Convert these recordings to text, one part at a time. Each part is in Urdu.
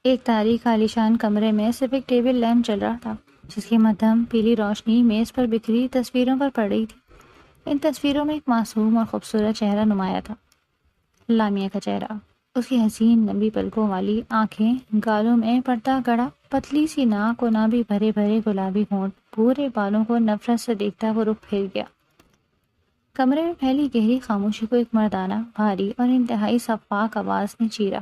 ایک تاریک عالیشان کمرے میں صرف ایک ٹیبل لیمپ جل رہا تھا، جس کی مدھم پیلی روشنی میز پر بکھری تصویروں پر پڑ رہی تھی۔ ان تصویروں میں ایک معصوم اور خوبصورت چہرہ نمایاں تھا، لامیا کا چہرہ۔ اس کی حسین لمبی پلکوں والی آنکھیں، گالوں میں پردہ گڑا پتلی سی ناک اور نابی بھرے بھرے گلابی ہونٹ، پورے بالوں کو نفرت سے دیکھتا وہ رخ پھیر گیا۔ کمرے میں پھیلی گہری خاموشی کو ایک مردانہ، بھاری اور انتہائی شفاف آواز نے چیرا۔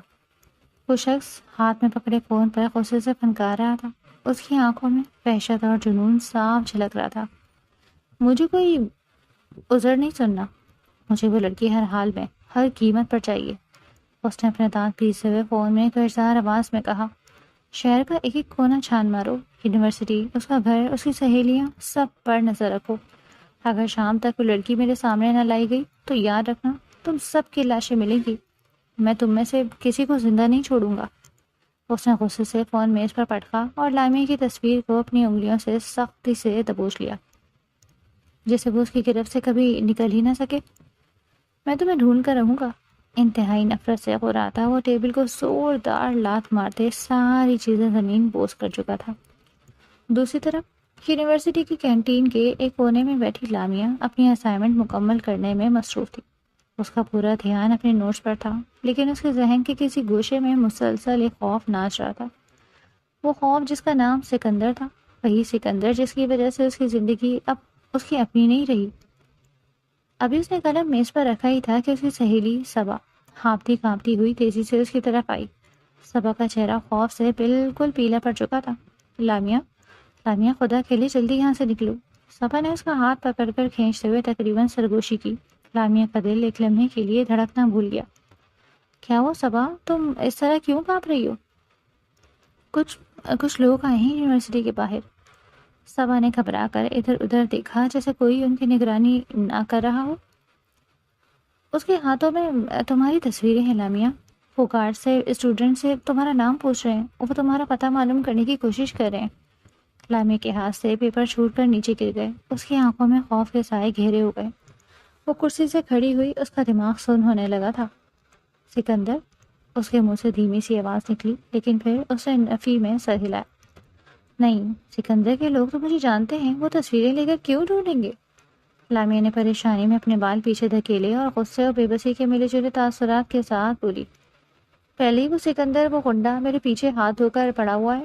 وہ شخص ہاتھ میں پکڑے فون پر غصے سے پھنکار رہا تھا۔ اس کی آنکھوں میں وحشت اور جنون صاف جھلک رہا تھا۔ مجھے کوئی عذر نہیں سننا، مجھے وہ لڑکی ہر حال میں، ہر قیمت پر چاہیے۔ اس نے اپنے دانت پیستے ہوئے فون میں گرجدار آواز میں کہا۔ شہر کا ایک ایک کونا چھان مارو، یونیورسٹی، اس کا گھر، اس کی سہیلیاں، سب پر نظر رکھو۔ اگر شام تک وہ لڑکی میرے سامنے نہ لائی گئی تو یاد رکھنا تم سب کی لاشیں ملیں گی، میں تم میں سے کسی کو زندہ نہیں چھوڑوں گا۔ اس نے غصے سے فون میز پر پٹکا اور لامیا کی تصویر کو اپنی انگلیوں سے سختی سے دبوچ لیا، جسے وہ اس کی گرفت سے کبھی نکل ہی نہ سکے۔ میں تمہیں ڈھونڈ کر رہوں گا۔ انتہائی نفرت سے غراتا وہ ٹیبل کو زوردار لات مارتے ساری چیزیں زمین بوس کر چکا تھا۔ دوسری طرف یونیورسٹی کی کینٹین کے ایک کونے میں بیٹھی لامیا اپنی اسائنمنٹ مکمل کرنے میں مصروف تھی۔ اس کا پورا دھیان اپنے نوٹس پر تھا، لیکن اس کے ذہن کے کسی گوشے میں مسلسل ایک خوف ناچ رہا تھا۔ وہ خوف جس کا نام سکندر تھا، وہی سکندر جس کی وجہ سے اس کی زندگی اب اس کی اپنی نہیں رہی۔ ابھی اس نے قلم میز پر رکھا ہی تھا کہ اس کی سہیلی صبا ہانپتی کانپتی ہوئی تیزی سے اس کی طرف آئی۔ صبا کا چہرہ خوف سے بالکل پیلا پڑ چکا تھا۔ لامیا، لامیا، خدا کے لیے جلدی یہاں سے نکلو۔ صبا نے اس کا ہاتھ پکڑ کر کھینچتے ہوئے تقریباً سرگوشی کی۔ لامیا کا دل ایک لمحے کے لیے دھڑکنا بھول گیا۔ کیا وہ صبا، تم اس طرح کیوں کانپ رہی ہو؟ کچھ لوگ آئے ہیں یونیورسٹی کے باہر۔ صبا نے گھبرا کر ادھر ادھر دیکھا جیسے کوئی ان کی نگرانی نہ کر رہا ہو۔ اس کے ہاتھوں میں تمہاری تصویریں ہیں لامیا، وہ گارڈ سے، اسٹوڈنٹ سے تمہارا نام پوچھ رہے ہیں، وہ تمہارا پتہ معلوم کرنے کی کوشش کر رہے ہیں۔ لامیا کے ہاتھ سے پیپر چھوٹ کر نیچے گر گئے۔ اس کی آنکھوں میں خوف کے سائے گہرے ہو گئے۔ وہ کرسی سے کھڑی ہوئی، اس کا دماغ سن ہونے لگا تھا۔ سکندر، اس کے منہ سے دھیمی سی آواز نکلی، لیکن پھر اس نے نفی میں سر ہلایا۔ نہیں، سکندر کے لوگ تو مجھے جانتے ہیں، وہ تصویریں لے کر کیوں ڈھونڈیں گے؟ لامیا نے پریشانی میں اپنے بال پیچھے دھکیلے اور غصے اور بے بسی کے ملے جلے تاثرات کے ساتھ بولی۔ پہلے ہی وہ سکندر، وہ گنڈا میرے پیچھے ہاتھ دھو کر پڑا ہوا ہے،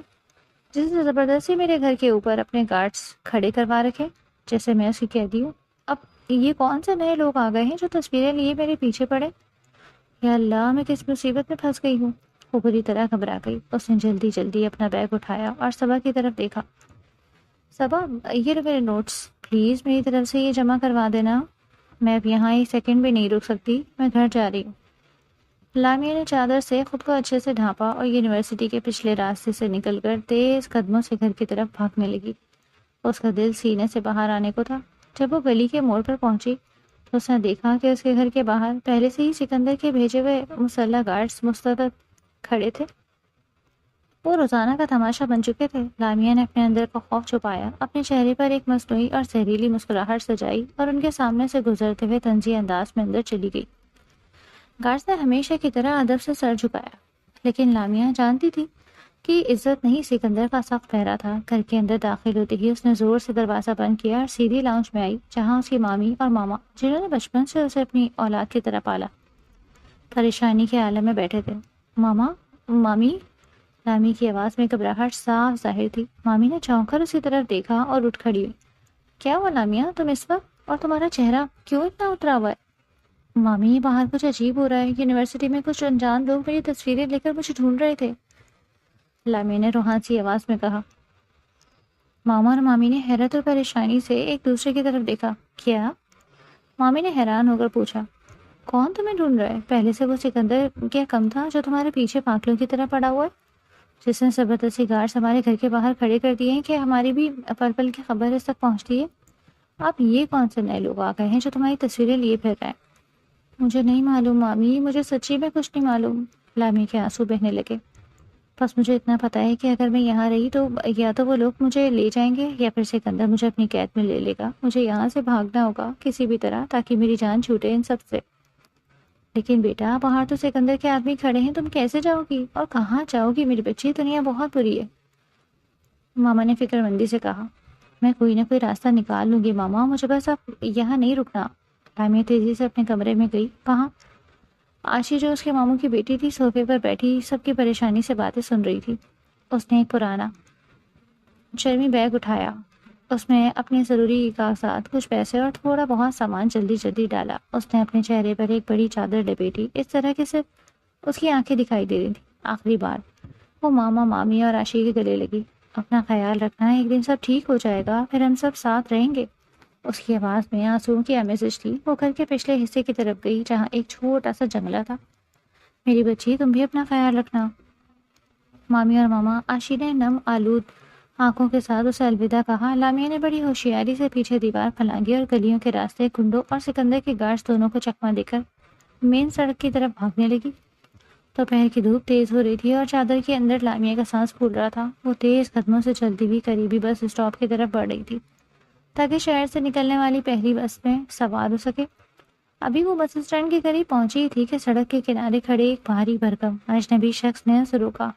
جس نے زبردستی میرے گھر کے اوپر اپنے گارڈز کھڑے کروا رکھے، جیسے میں اس کی قیدی ہوں۔ اب یہ کون سے نئے لوگ آ گئے ہیں جو تصویریں لیے میرے پیچھے پڑے؟ یا اللہ، میں کس مصیبت میں پھنس گئی ہوں۔ وہ بری طرح گھبرا گئی۔ اس نے جلدی جلدی اپنا بیگ اٹھایا اور صبا کی طرف دیکھا۔ صبا، یہ میرے نوٹس، پلیز میری طرف سے یہ جمع کروا دینا، میں اب یہاں ایک سیکنڈ بھی نہیں رک سکتی، میں گھر جا رہی ہوں۔ لامیا نے چادر سے خود کو اچھے سے ڈھانپا اور یونیورسٹی کے پچھلے راستے سے نکل کر تیز قدموں سے گھر کی طرف بھاگنے لگی۔ اس کا دل سینے سے باہر آنے کو تھا۔ جب وہ گلی کے موڑ پر پہنچی تو اس نے دیکھا کہ اس کے گھر کے باہر پہلے سے ہی سکندر کے بھیجے ہوئے مسلح گارڈز مستعد کھڑے تھے۔ وہ روزانہ کا تماشا بن چکے تھے۔ لامیا نے اپنے اندر کا خوف چھپایا، اپنے چہرے پر ایک مصنوعی اور زہریلی مسکراہٹ سجائی اور ان کے سامنے سے گزرتے ہوئے طنزی انداز میں اندر چلی گئی۔ گارڈز نے ہمیشہ کی طرح ادب سے سر جھکایا، لیکن لامیا جانتی تھی کہ عزت نہیں سکندر کا سخت پہرا تھا۔ گھر کے اندر داخل ہوتے ہی اس نے زور سے دروازہ بند کیا اور سیدھی لاؤنج میں آئی، جہاں اس کی مامی اور ماما، جنہوں نے بچپن سے اسے اپنی اولاد کی طرح پالا، پریشانی کے عالم میں بیٹھے تھے۔ ماما، مامی، لامی کی آواز میں گھبراہٹ صاف ظاہر تھی۔ مامی نے چونک کر اسی طرف دیکھا اور اٹھ کھڑی ہوئی۔ کیا ہوا لامیا، تم اس وقت، اور تمہارا چہرہ کیوں اتنا اترا ہوا ہے؟ مامی، باہر کچھ عجیب ہو رہا ہے، یونیورسٹی میں کچھ انجان لوگ میری تصویریں لے کر مجھے ڈھونڈ رہے تھے، لامی نے روحان سی آواز میں کہا۔ ماما اور مامی نے حیرت اور پریشانی سے ایک دوسرے کی طرف دیکھا۔ کیا؟ مامی نے حیران ہو کر پوچھا۔ کون تمہیں ڈھونڈ رہا ہے؟ پہلے سے وہ سکندر کیا کم تھا جو تمہارے پیچھے پاگلوں کی طرح پڑا ہوا ہے، جس نے زبردستی گارڈز ہمارے گھر کے باہر کھڑے کر دیے ہیں کہ ہماری بھی پل پل کی خبر اس تک پہنچتی ہے؟ اب یہ کون سے نئے لوگ آ گئے ہیں جو تمہاری تصویریں لیے پھر رہے ہیں؟ مجھے نہیں معلوم مامی، مجھے سچی میں کچھ نہیں معلوم، لامی کے آنسو بہنے لگے۔ بس مجھے اتنا پتہ ہے کہ اگر میں یہاں رہی تو یا تو وہ لوگ مجھے لے جائیں گے یا پھر سکندر مجھے اپنی قید میں لے لے گا۔ مجھے یہاں سے بھاگنا ہوگا کسی بھی طرح، تاکہ میری جان چھوٹے ان سب سے۔ لیکن بیٹا باہر تو سکندر کے آدمی کھڑے ہیں، تم کیسے جاؤ گی اور کہاں جاؤ گی میری بچی؟ دنیا بہت بری ہے۔ ماما نے فکر مندی سے کہا، میں کوئی نہ کوئی راستہ نکال لوں گی ماما، مجھے بس اب یہاں نہیں رکنا۔ لامیا تیزی سے اپنے کمرے میں گئی۔ کہاں؟ آشی جو اس کے ماموں کی بیٹی تھی صوفے پر بیٹھی سب کی پریشانی سے باتیں سن رہی تھی۔ اس نے ایک پرانا چرمی بیگ اٹھایا، اس میں اپنے ضروری کاغذات، کچھ پیسے اور تھوڑا بہت سامان جلدی جلدی ڈالا۔ اس نے اپنے چہرے پر ایک بڑی چادر لپیٹی، اس طرح کہ صرف اس کی آنکھیں دکھائی دے رہی تھیں۔ آخری بار وہ ماما مامی اور آشی کے گلے لگی۔ اپنا خیال رکھنا، ایک دن سب ٹھیک ہو جائے گا، پھر ہم سب ساتھ رہیں گے۔ اس کی آواز میں آنسوؤں کی آمیزش تھی۔ وہ گھر کے پچھلے حصے کی طرف گئی جہاں ایک چھوٹا سا جنگلہ تھا۔ میری بچی تم بھی اپنا خیال رکھنا۔ مامی اور ماما آشی نے نم آلود آنکھوں کے ساتھ اسے الوداع کہا۔ لامیا نے بڑی ہوشیاری سے پیچھے دیوار پھلانگی اور گلیوں کے راستے، کنڈوں اور سکندر کے گارڈز دونوں کو چکما دے کر مین سڑک کی طرف بھاگنے لگی۔ دوپہر کی دھوپ تیز ہو رہی تھی اور چادر کے اندر لامیا کا سانس پھول رہا تھا۔ وہ تیز قدموں سے چلتی ہوئی قریبی بس اسٹاپ کی طرف بڑھ رہی تھی تاکہ شہر سے نکلنے والی پہلی بس میں سوار ہو سکے۔ ابھی وہ بس اسٹینڈ کے قریب پہنچی تھی کہ سڑک کے کنارے کھڑے ایک بھاری بھرکم اجنبی شخص نے اسے روکا۔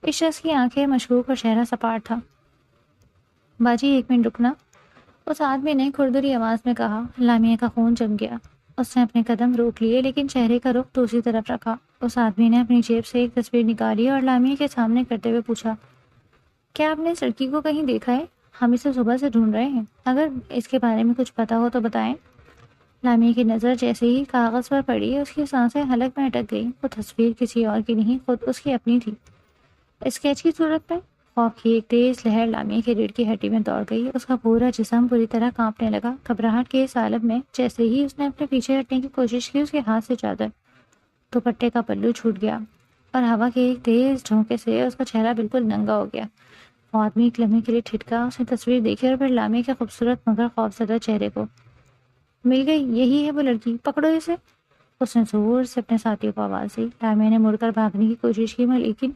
اس شخص کی آنکھیں مشکوک اور چہرہ سپاٹ تھا۔ باجی ایک منٹ رکنا، اس آدمی نے کھردری آواز میں کہا۔ لامیا کا خون جم گیا۔ اس نے اپنے قدم روک لیے لیکن چہرے کا رخ دوسری طرف رکھا۔ اس آدمی نے اپنی جیب سے ایک تصویر نکالی اور لامیا کے سامنے کرتے ہوئے پوچھا، کیا آپ نے اس لڑکی کو کہیں دیکھا ہے؟ ہم اسے صبح سے ڈھونڈ رہے ہیں، اگر اس کے بارے میں کچھ پتا ہو تو بتائیں۔ لامیا کی نظر جیسے ہی کاغذ پر پڑی، اس کی سانسیں حلق میں اٹک گئی۔ وہ تصویر کسی اور کی نہیں، خود اس کی اپنی تھی، اسکیچ کی صورت میں۔ خوف کی ایک تیز لہر لامیا کے ریڑھ کی ہڈی میں دوڑ گئی۔ اس کا پورا جسم پوری طرح کانپنے لگا۔ گھبراہٹ کے اس عالم میں جیسے ہی اس نے اپنے پیچھے ہٹنے کی کوشش کی، اس کے ہاتھ سے چادر دوپٹے کا پلو چھوٹ گیا اور ہوا کے ایک تیز جھونکے سے اس کا چہرہ بالکل ننگا ہو گیا۔ وہ آدمی ایک لمحے کے لیے ٹھٹکا، اس نے تصویر دیکھی اور پھر لامیا کے خوبصورت مگر خوفزدہ چہرے کو۔ مل گئی، یہی ہے وہ لڑکی، پکڑو اسے۔ اس نے زور سے اپنے ساتھیوں کو آواز دی۔ لامیا نے مڑ کر بھاگنے کی کوشش کی، لیکن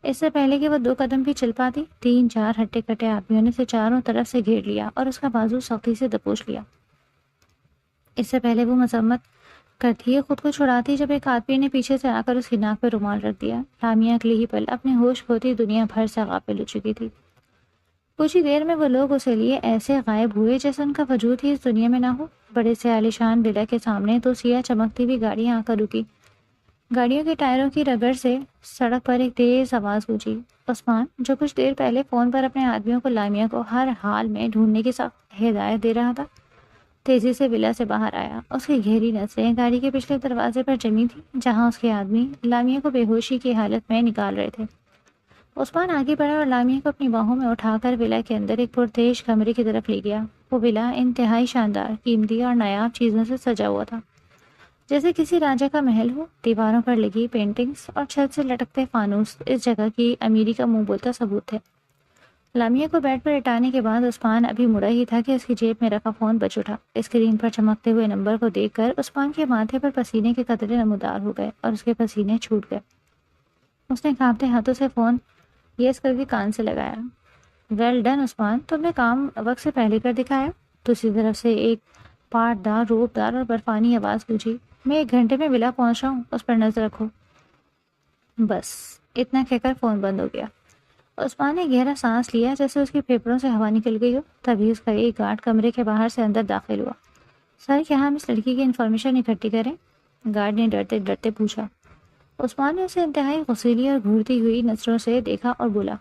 اس سے پہلے کہ وہ 2 قدم بھی چل پاتی، 3-4 ہٹے کٹے آدمیوں نے اسے چاروں طرف سے گھیر لیا اور اس کا بازو سختی سے دبوچ لیا۔ اس سے پہلے وہ مذمت کرتی ہے، خود کو چھڑاتی، جب ایک آدمی نے پیچھے سے آ کر اس کی ناک پہ رومال رکھ دیا۔ لامیا اگلے ہی پل اپنے ہوش کھوتی دنیا بھر سے غافل ہو چکی تھی۔ کچھ ہی دیر میں وہ لوگ اسے لیے ایسے غائب ہوئے جیسے ان کا وجود ہی اس دنیا میں نہ ہو۔ بڑے سے عالیشان ولا کے سامنے 2 سیاہ چمکتی ہوئی گاڑیاں آ کر رکی۔ گاڑیوں کے ٹائروں کی رگڑ سے سڑک پر ایک تیز آواز گونجی۔ عثمان، جو کچھ دیر پہلے فون پر اپنے آدمیوں کو لامیا کو ہر حال میں ڈھونڈنے کی سخت ہدایت دے رہا تھا، تیزی سے ولا سے باہر آیا۔ اس کی گہری نظریں گاڑی کے پچھلے دروازے پر جمی تھیں جہاں اس کے آدمی لامیا کو بے ہوشی کی حالت میں نکال رہے تھے۔ عثمان آگے بڑھا اور لامیا کو اپنی باہوں میں اٹھا کر ولا کے اندر ایک پرتیش کمرے کی طرف لے گیا۔ وہ ولا انتہائی شاندار، قیمتی اور نایاب چیزوں سے سجا ہوا تھا، جیسے کسی راجا کا محل ہو۔ دیواروں پر لگی پینٹنگز اور چھت سے لٹکتے فانوس اس جگہ کی امیری کا منہ بولتا ثبوت تھے۔ لامیا کو بیڈ پر لٹانے کے بعد عثمان ابھی مڑا ہی تھا کہ اس کی جیب میں رکھا فون بج اٹھا۔ اسکرین پر چمکتے ہوئے نمبر کو دیکھ کر عثمان کے ماتھے پر پسینے کے قطرے نمودار ہو گئے اور اس کے پسینے چھوٹ گئے۔ اس نے کانپتے ہاتھوں سے فون یس کر کے کان سے لگایا۔ ویل ڈن عثمان، تم نے کام وقت سے پہلے کر دکھایا۔ دوسری طرف سے ایک پاٹ دار، روپ دار اور برفانی آواز گونجی۔ میں 1 گھنٹے میں ولا پہنچ رہا ہوں، اس پر نظر رکھو۔ بس اتنا کہہ کر فون بند ہو گیا۔ عثمان نے گہرا سانس لیا جیسے اس کے پھیپھڑوں سے ہوا نکل گئی ہو۔ تبھی اس کا ایک گارڈ کمرے کے باہر سے اندر داخل ہوا۔ سر، کیا ہم اس لڑکی کی انفارمیشن اکٹھی کریں؟ گارڈ نے ڈرتے ڈرتے پوچھا۔ عثمان نے اسے انتہائی غصیلی اور گھورتی ہوئی نظروں سے دیکھا اور بولا،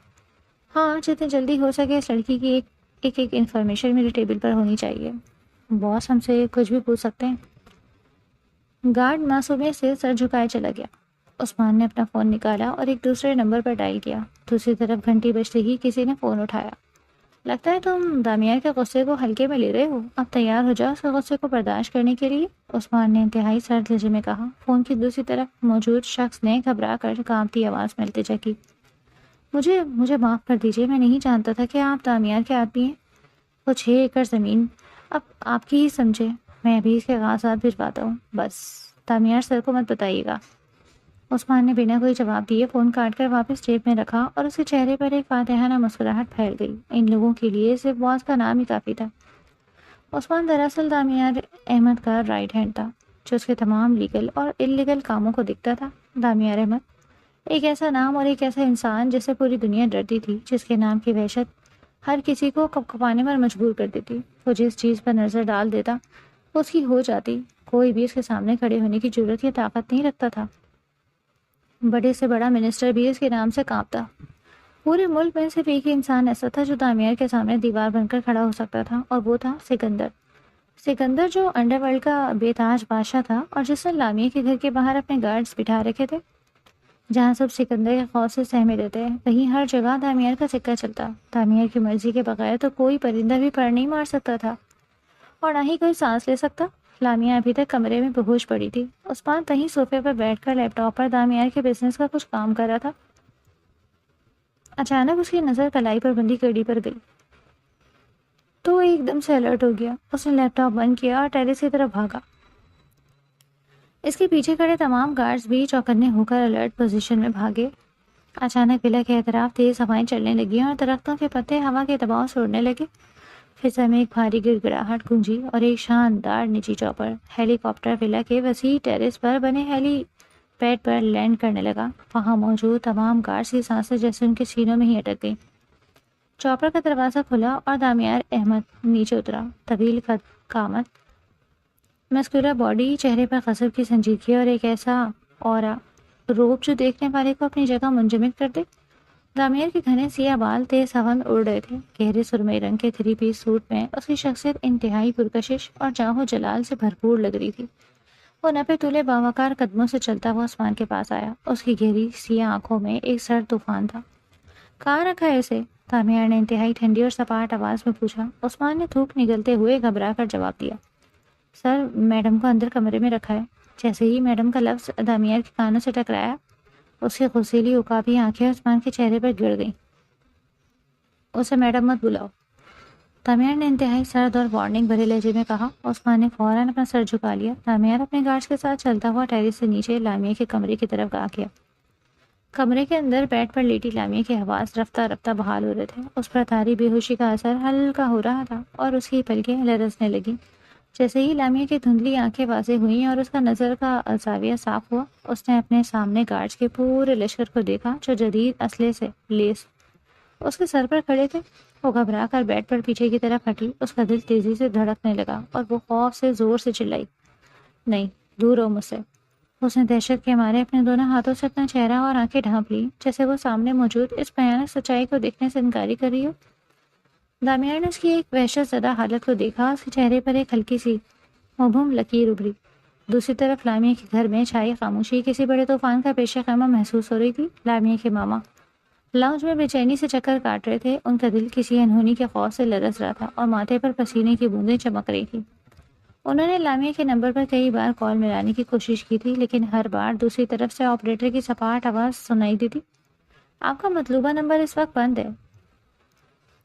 ہاں، جتنی جلدی ہو سکے اس لڑکی کی ایک انفارمیشن میرے ٹیبل پر ہونی چاہیے۔ باس ہم سے کچھ بھی پوچھ سکتے ہیں۔ گارڈ معصومیت سے سر جھکائے چلا گیا۔ عثمان نے اپنا فون نکالا اور ایک دوسرے نمبر پر ڈائل کیا۔ دوسری طرف گھنٹی بجتے ہی کسی نے فون اٹھایا۔ لگتا ہے تم دامیار کے غصے کو ہلکے میں لے رہے ہو، اب تیار ہو جاؤ اس کے غصے کو برداشت کرنے کے لیے، عثمان نے انتہائی سرد لہجے میں کہا۔ فون کی دوسری طرف موجود شخص نے گھبرا کر کانپتی آواز میں التجا کی، مجھے معاف کر دیجیے، میں نہیں جانتا تھا کہ آپ دامیار کے آدمی ہیں۔ وہ 6 ایکڑ زمین اب آپ کی ہی سمجھے، میں ابھی اس کے کاغذات بھجواتا ہوں، بس دامیار سر کو مت بتائیے گا۔ عثمان نے بنا کوئی جواب دیے فون کاٹ کر واپس جیب میں رکھا اور اس کے چہرے پر ایک فاتحانہ مسکراہٹ پھیل گئی۔ ان لوگوں کے لیے صرف باس کا نام ہی کافی تھا۔ عثمان دراصل دامیار احمد کا رائٹ ہینڈ تھا۔ جو اس کے تمام لیگل اور انلیگل کاموں کو دکھتا تھا۔ دامیار احمد ایک ایسا نام اور ایک ایسا انسان جس سے پوری دنیا ڈرتی تھی، جس کے نام کی وحشت ہر کسی کو کپ کپانے پر مجبور کر دیتی۔ وہ جس چیز پر نظر ڈال دیتا وہ اس کی ہو جاتی، کوئی بھی اس کے سامنے کھڑے ہونے کی جرت یا طاقت نہیں رکھتا تھا۔ بڑے سے بڑا منسٹر بھی اس کے نام سے کانپتا۔ پورے ملک میں صرف ایک ہی انسان ایسا تھا جو دامیار کے سامنے دیوار بن کر کھڑا ہو سکتا تھا، اور وہ تھا سکندر۔ سکندر جو انڈر ورلڈ کا بے تاج بادشاہ تھا، اور جس نے لامیہ کے گھر کے باہر اپنے گارڈز بٹھا رکھے تھے۔ جہاں سب سکندر کے خوف سے سہمے رہتے، وہیں ہر جگہ دامیار کا سکہ چلتا۔ دامیار کی مرضی کے بغیر تو کوئی پرندہ بھی پر نہیں مار سکتا تھا، اور نہ ہی کوئی سانس لے سکتا۔ لامیہ ابھی تک کمرے میں بے ہوش پڑی تھی۔ عثمان کہیں صوفے پر بیٹھ کر لیپ ٹاپ پر دامیار کے بزنس کا کچھ کام کر رہا تھا۔ اچانک اس کی نظر کلائی پر بندی کڑی پر گئی تو وہ ایک دم سے الرٹ ہو گیا۔ اس نے لیپ ٹاپ بند کیا اور ٹیرس کی طرف بھاگا۔ اس کے پیچھے کھڑے تمام گارڈز بھی چوکنے ہو کر الرٹ پوزیشن میں بھاگے۔ اچانک ولا کے اطراف تیز ہوائیں چلنے لگی اور درختوں کے پتے ہوا کے دباؤ سے اڑنے لگے۔ فضا میں ایک بھاری گڑگڑاہٹ گونجی اور ایک شاندار نجی چاپر ہیلی کاپٹر ولا کے وسیع ٹیرس پر بنے ہیلی پیڈ پر لینڈ کرنے لگا۔ وہاں موجود تمام گارڈز کی سانسیں جیسے ان کے سینوں میں ہی اٹک گئیں۔ چاپر کا دروازہ کھلا اور دامیار احمد نیچے اترا۔ طویل قامت، مسکولر باڈی، چہرے پر غضب کی سنجیدگی اور ایک ایسا اورا روب جو دیکھنے والے کو اپنی جگہ منجمد کر دے۔ دامیار کے گھنے سیاہ بال تیز ہوا میں اڑ رہے تھے۔ گہرے سرمئی رنگ کے 3 پیس سوٹ میں اس کی شخصیت انتہائی پرکشش اور جاہ و جلال سے بھرپور لگ رہی تھی۔ وہ نپے تلے باوقار قدموں سے چلتا ہوا عثمان کے پاس آیا۔ اس کی گہری سیاہ آنکھوں میں ایک سرد طوفان تھا۔ کہاں رکھا ہے اسے؟ دامیار نے انتہائی ٹھنڈی اور سپاٹ آواز میں پوچھا۔ عثمان نے تھوک نگلتے ہوئے گھبرا کر جواب دیا، سر، میڈم کو اندر کمرے میں رکھا ہے۔ جیسے ہی میڈم کا لفظ دامیار کے کانوں سے ٹکرایا، اس کی غصیلی عقابی آنکھیں عثمان کے چہرے پر گر گئیں۔ اسے میڈم مت بلاؤ، دامیار نے انتہائی سرد اور وارننگ بھرے لہجے میں کہا۔ عثمان نے فوراً اپنا سر جھکا لیا۔ دامیار اپنے گارڈز کے ساتھ چلتا ہوا ٹیرس سے نیچے لامیہ کے کمرے کی طرف آ گیا۔ کمرے کے اندر بیڈ پر لیٹی لامیہ کے حواس رفتہ رفتہ بحال ہو رہے تھے۔ اس پر طاری بے ہوشی کا اثر ہلکا ہو رہا تھا اور اس کی پلکیں لرزنے لگیں۔ جیسے ہی لامیہ کی دھندلی آنکھیں واضح ہوئیں اور اس کا نظر کا زاویہ صاف ہوا، اس نے اپنے سامنے گارڈز کے پورے لشکر کو دیکھا جو جدید اسلحے سے لیس اس کے سر پر کھڑے تھے۔ وہ گھبرا کر بیڈ پر پیچھے کی طرف ہٹی۔ اس کا دل تیزی سے دھڑکنے لگا اور وہ خوف سے زور سے چلائی، نہیں، دور ہو مجھ سے۔ اس نے دہشت کے مارے اپنے دونوں ہاتھوں سے اپنا چہرہ اور آنکھیں ڈھانپ لی، جیسے وہ سامنے موجود اس بھیانک سچائی کو دیکھنے سے انکاری کر رہی ہو۔ دامیار نے اس کی ایک وحشت زدہ حالت کو دیکھا۔ اس کے چہرے پر ایک ہلکی سی مبہم لکیر ابھری۔ دوسری طرف لامیہ کے گھر میں چھائی خاموشی کسی بڑے طوفان کا پیش خیمہ محسوس ہو رہی تھی۔ لامیہ کے ماما لاؤنج میں بے چینی سے چکر کاٹ رہے تھے۔ ان کا دل کسی انہونی کے خوف سے لرز رہا تھا اور ماتھے پر پسینے کی بوندیں چمک رہی تھی۔ انہوں نے لامیہ کے نمبر پر کئی بار کال ملانے کی کوشش کی تھی، لیکن ہر بار دوسری طرف سے آپریٹر کی سپاٹ آواز سنائی دی تھی، آپ کا مطلوبہ نمبر اس وقت بند ہے۔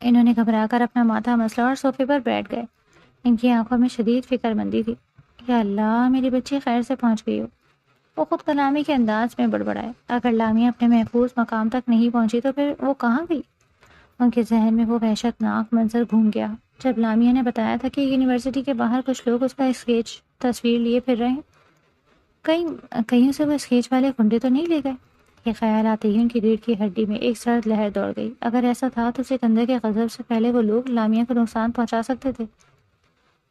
انہوں نے گھبرا کر اپنا ماتھا مسلا اور صوفے پر بیٹھ گئے۔ ان کی آنکھوں میں شدید فکر مندی تھی۔ یا اللہ، میری بچی خیر سے پہنچ گئی ہو۔ وہ خود کلامی کے انداز میں بڑبڑائے، اگر لامیہ اپنے محفوظ مقام تک نہیں پہنچی تو پھر وہ کہاں گئی؟ ان کے ذہن میں وہ وحشت ناک منظر گھوم گیا جب لامیہ نے بتایا تھا کہ یونیورسٹی کے باہر کچھ لوگ اس کا اسکیچ تصویر لیے پھر رہے ہیں۔ کہیں سے وہ اسکیچ والے گنڈے تو نہیں لے گئے؟ یہ خیال آتے ہی ان کی ریڑھ کی ہڈی میں ایک سرد لہر دوڑ گئی۔ اگر ایسا تھا تو سکندر کے غضب سے پہلے وہ لوگ لامیہ کو نقصان پہنچا سکتے تھے۔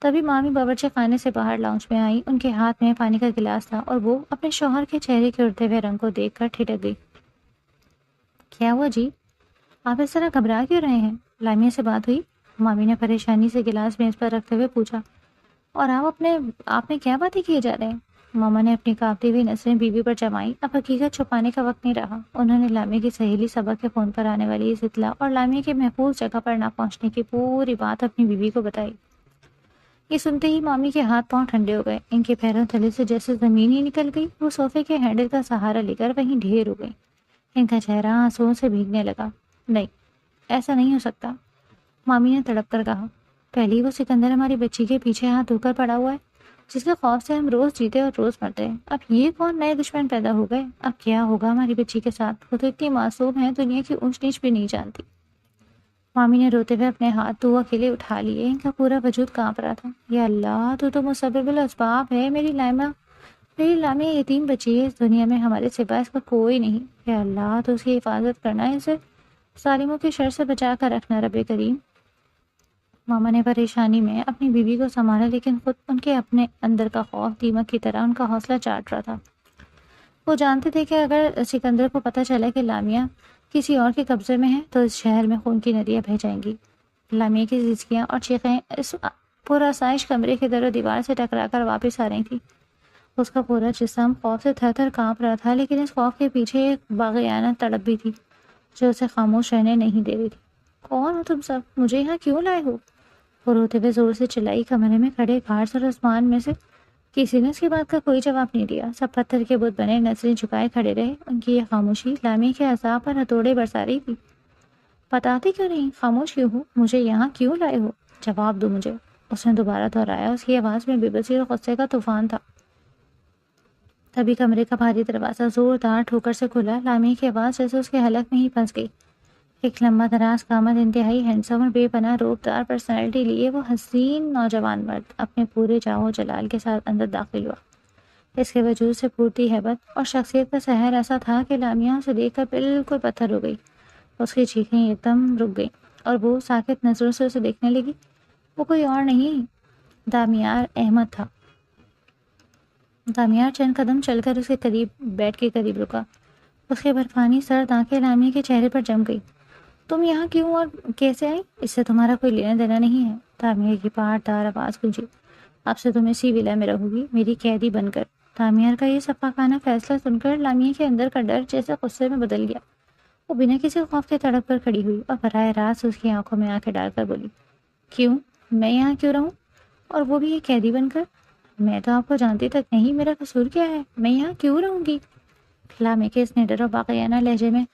تبھی مامی باورچی خانے سے باہر لاؤنج میں آئی۔ ان کے ہاتھ میں پانی کا گلاس تھا اور وہ اپنے شوہر کے چہرے کے اڑتے ہوئے رنگ کو دیکھ کر ٹھٹک گئی۔ کیا ہوا جی؟ آپ اس طرح گھبرا کیوں رہے ہیں؟ لامیہ سے بات ہوئی؟ مامی نے پریشانی سے گلاس میز پر رکھتے ہوئے پوچھا۔ اور آپ میں کیا باتیں کیے جا رہے ہیں؟ ماما نے اپنی کانپتی ہوئی نظریں بیوی پر جمائی۔ اب حقیقت چھپانے کا وقت نہیں رہا۔ انہوں نے لامیہ کی سہیلی صبا کے فون پر آنے والی اس اطلاع اور لامیہ کے محفوظ جگہ پر نہ پہنچنے کی پوری بات اپنی بیوی کو بتائی۔ یہ سنتے ہی مامی کے ہاتھ پاؤں ٹھنڈے ہو گئے۔ ان کے پیروں تلے سے جیسے زمین ہی نکل گئی۔ وہ صوفے کے ہینڈل کا سہارا لے کر وہیں ڈھیر ہو گئی۔ ان کا چہرہ آنسوؤں سے بھیگنے لگا۔ نہیں، ایسا نہیں ہو سکتا، مامی نے تڑپ کر کہا۔ پہلے وہ سکندر ہماری بچی کے پیچھے ہاتھ دھو کر پڑا ہوا ہے، جس کے خوف سے ہم روز جیتے اور روز مرتے ہیں۔ اب یہ کون نئے دشمن پیدا ہو گئے؟ اب کیا ہوگا ہماری بچی کے ساتھ؟ وہ تو اتنی معصوم ہے، دنیا کی اونچ نیچ بھی نہیں جانتی۔ مامی نے روتے ہوئے اپنے ہاتھ تو اکیلے اٹھا لیے، ان کا پورا وجود کانپ رہا تھا۔ یا اللہ، تو مسبب الاسباب ہے میری لائمہ، میری لامیا یتیم بچی ہے، اس دنیا میں ہمارے سوا اس کا کوئی نہیں۔ یا اللہ، تو اس کی حفاظت کرنا، اسے ظالموں کی شر سے بچا کر رکھنا رب کریم۔ ماما نے پریشانی میں اپنی بیوی کو سنبھالا، لیکن خود ان کے اپنے اندر کا خوف دیمک کی طرح ان کا حوصلہ چاٹ رہا تھا۔ وہ جانتے تھے کہ اگر سکندر کو پتہ چلا کہ لامیا کسی اور کے قبضے میں ہے تو اس شہر میں خون کی ندیاں بہہ جائیں گی۔ لامیا کی زچکیاں اور چیخیں اس پرآسائش کمرے کے در و دیوار سے ٹکرا کر واپس آ رہی تھی۔ اس کا پورا جسم خوف سے تھر تھر کانپ رہا تھا، لیکن اس خوف کے پیچھے ایک باغیانہ تڑپ بھی تھی جو اسے خاموش رہنے نہیں دے رہی تھی۔ کون ہو تم سب؟ مجھے یہاں کیوں لائے ہو؟ وہ روتے ہوئے زور سے چلائی۔ کمرے میں کھڑے گھاٹس اور عثمان میں سے کسی نے اس کی بات کا کوئی جواب نہیں دیا۔ سب پتھر کے بت بنے نظریں جھکائے کھڑے رہے۔ ان کی یہ خاموشی لامی کے اعصاب پر ہتھوڑے برسا رہی تھی۔ بتاتی کیوں نہیں؟ خاموش کیوں ہو؟ مجھے یہاں کیوں لائے ہو؟ جواب دو مجھے، اس نے دوبارہ دہرایا۔ اس کی آواز میں بے بسی اور غصے کا طوفان تھا۔ تبھی کمرے کا بھاری دروازہ زوردار ٹھوکر سے کھلا۔ لامی کی آواز جیسے اس کے حلق میں ہی پھنس گئی۔ ایک لمبا دراز قامت، انتہائی ہینڈسم اور بے پناہ روبدار پرسنالٹی لیے وہ حسین نوجوان مرد اپنے پورے جاہ و جلال کے ساتھ اندر داخل ہوا۔ اس کے وجود سے پورتی ہیبت اور شخصیت کا سحر ایسا تھا کہ لامیہ اسے دیکھ کر بالکل پتھر ہو گئی۔ اس کی چیخیں ایک دم رک گئیں اور وہ ساکت نظروں سے اسے دیکھنے لگی۔ وہ کوئی اور نہیں، دامیار احمد تھا۔ دامیار چند قدم چل کر اس کے قریب بیڈ کے قریب رکا۔ اس کے برفانی سرد آنکھیں لامیہ کے چہرے پر جم گئی۔ تم یہاں کیوں اور کیسے آئی؟ اس سے تمہارا کوئی لینا دینا نہیں ہے، دامیار کی پاٹدار آواز گونجی۔ اب سے تم اسی ولا میں رہو گی، میری قیدی بن کر۔ دامیار کا یہ شفاقانہ فیصلہ سن کر لامیہ کے اندر کا ڈر جیسے غصے میں بدل گیا۔ وہ بنا کسی خوف کے تڑپ کر کھڑی ہوئی اور براہ راست اس کی آنکھوں میں آنکھیں ڈال کر بولی، کیوں؟ میں یہاں کیوں رہوں؟ اور وہ بھی ایک قیدی بن کر؟ میں تو آپ کو جانتی تک نہیں، میرا قصور کیا ہے؟ میں یہاں کیوں رہوں گی؟ لامیہ کے اس نڈر اور باقیانہ لہجے میں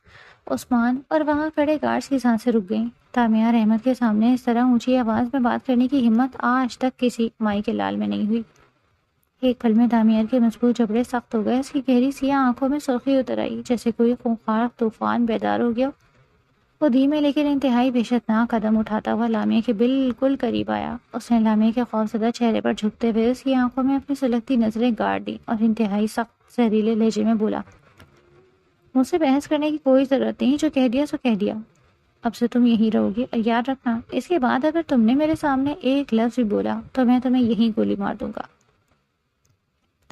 عثمان اور وہاں کھڑے گارڈز کی سانسیں رک گئیں۔ دامیار احمد کے سامنے اس طرح اونچی آواز میں بات کرنے کی ہمت آج تک کسی مائی کے لال میں نہیں ہوئی۔ ایک پل میں دامیار کے مضبوط جبڑے سخت ہو گئے، اس کی گہری سیاہ آنکھوں میں سرخی اتر آئی، جیسے کوئی خونخوار طوفان بیدار ہو گیا۔ وہ دھیمے لیکن انتہائی وحشتناک قدم اٹھاتا ہوا لامیہ کے بالکل قریب آیا۔ اس نے لامیہ کے خوفزدہ چہرے پر جھکتے ہوئے اس کی آنکھوں میں اپنی سلگتی نظریں گاڑ دی اور انتہائی سخت زہریلے لہجے میں بولا، مجھ سے بحث کرنے کی کوئی ضرورت نہیں، جو کہہ دیا سو کہہ دیا۔ اب سے تم یہیں رہو گی، اور یاد رکھنا اس کے بعد اگر تم نے میرے سامنے ایک لفظ بھی بولا تو میں تمہیں یہیں گولی مار دوں گا۔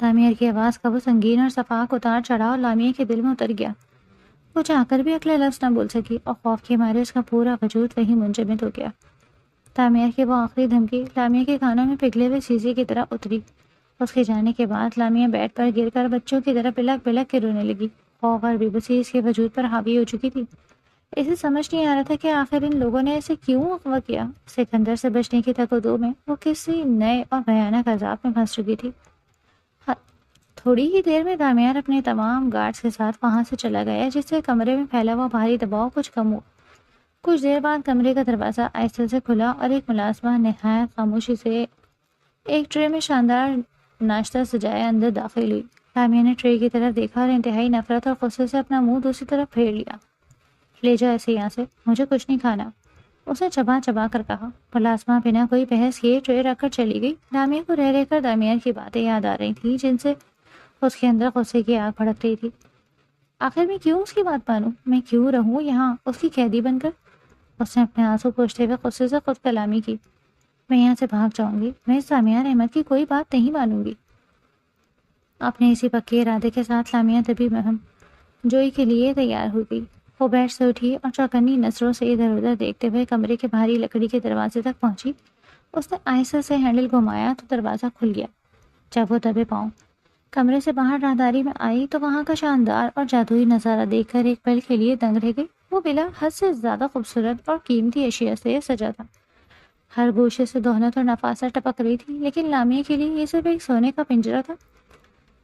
دامیار کی آواز کا وہ سنگین اور صفاق اتار چڑھاؤ لامیہ کے دل میں اتر گیا۔ وہ چاہ کر بھی اگلا لفظ نہ بول سکی اور خوف کے مارے اس کا پورا وجود وہیں منجمد ہو گیا۔ دامیار کی وہ آخری دھمکی لامیہ کے کانوں میں پگھلے ہوئے سیزے کی طرح اتری۔ اس کے جانے کے بعد لامیہ بیڈ پر گر کر بچوں کی طرح بلک بلک کے رونے لگی۔ خوف اور بے بسی اس کے وجود پر حاوی ہو چکی تھی۔ اسے سمجھ نہیں آ رہا تھا کہ آخر ان لوگوں نے اسے کیوں اغوا کیا۔ سکندر سے بچنے کی تکدو میں وہ کسی نئے اور بھیانک عذاب میں پھنس چکی تھی۔ تھوڑی ہی دیر میں دامیار اپنے تمام گارڈز کے ساتھ وہاں سے چلا گیا، جس سے کمرے میں پھیلا ہوا بھاری دباؤ کچھ کم ہوا۔ کچھ دیر بعد کمرے کا دروازہ آہستہ سے کھلا اور ایک ملازمہ نہایت خاموشی سے ایک ٹرے میں شاندار ناشتہ سجائے اندر داخل ہوئی۔ لامیہ نے ٹرے کی طرف دیکھا اور انتہائی نفرت اور غصے سے اپنا منہ دوسری طرف پھیر لیا۔ لے جا اسے یہاں سے، مجھے کچھ نہیں کھانا، اس نے چبا چبا کر کہا۔ ملازمہ بنا کوئی بحث کیے ٹرے رکھ کر چلی گئی۔ لامیہ کو رہ رہ کر دامیار کی باتیں یاد آ رہی تھیں، جن سے اس کے اندر غصے کی آگ بھڑک رہی تھی۔ آخر میں کیوں اس کی بات مانوں؟ میں کیوں رہوں یہاں اس کی قیدی بن کر؟ اس نے اپنے آنسو پوچھتے ہوئے غصے سے خود کلامی کی۔ میں یہاں سے بھاگ جاؤں گی، میں اس دامیار احمد کی کوئی بات نہیں مانوں گی۔ اپنے اسی پکے ارادے کے ساتھ لامیہ طبی مہم جوئی کے لیے تیار ہو گئی۔ وہ بیڈ سے اٹھی اور چوکنی نظروں سے ادھر ادھر دیکھتے ہوئے کمرے کے بھاری لکڑی کے دروازے تک پہنچی۔ اس نے آہستہ سے ہینڈل گھمایا تو دروازہ کھل گیا۔ جب وہ دبے پاؤں کمرے سے باہر راہداری میں آئی تو وہاں کا شاندار اور جادوئی نظارہ دیکھ کر ایک پل کے لیے دنگ رہ گئی۔ وہ بلا حد سے زیادہ خوبصورت اور قیمتی اشیاء سے سجا تھا۔ ہر گوشے سے دولت اور نفاست ٹپک رہی تھی، لیکن لامیہ کے لیے یہ صرف ایک سونے کا پنجرا تھا۔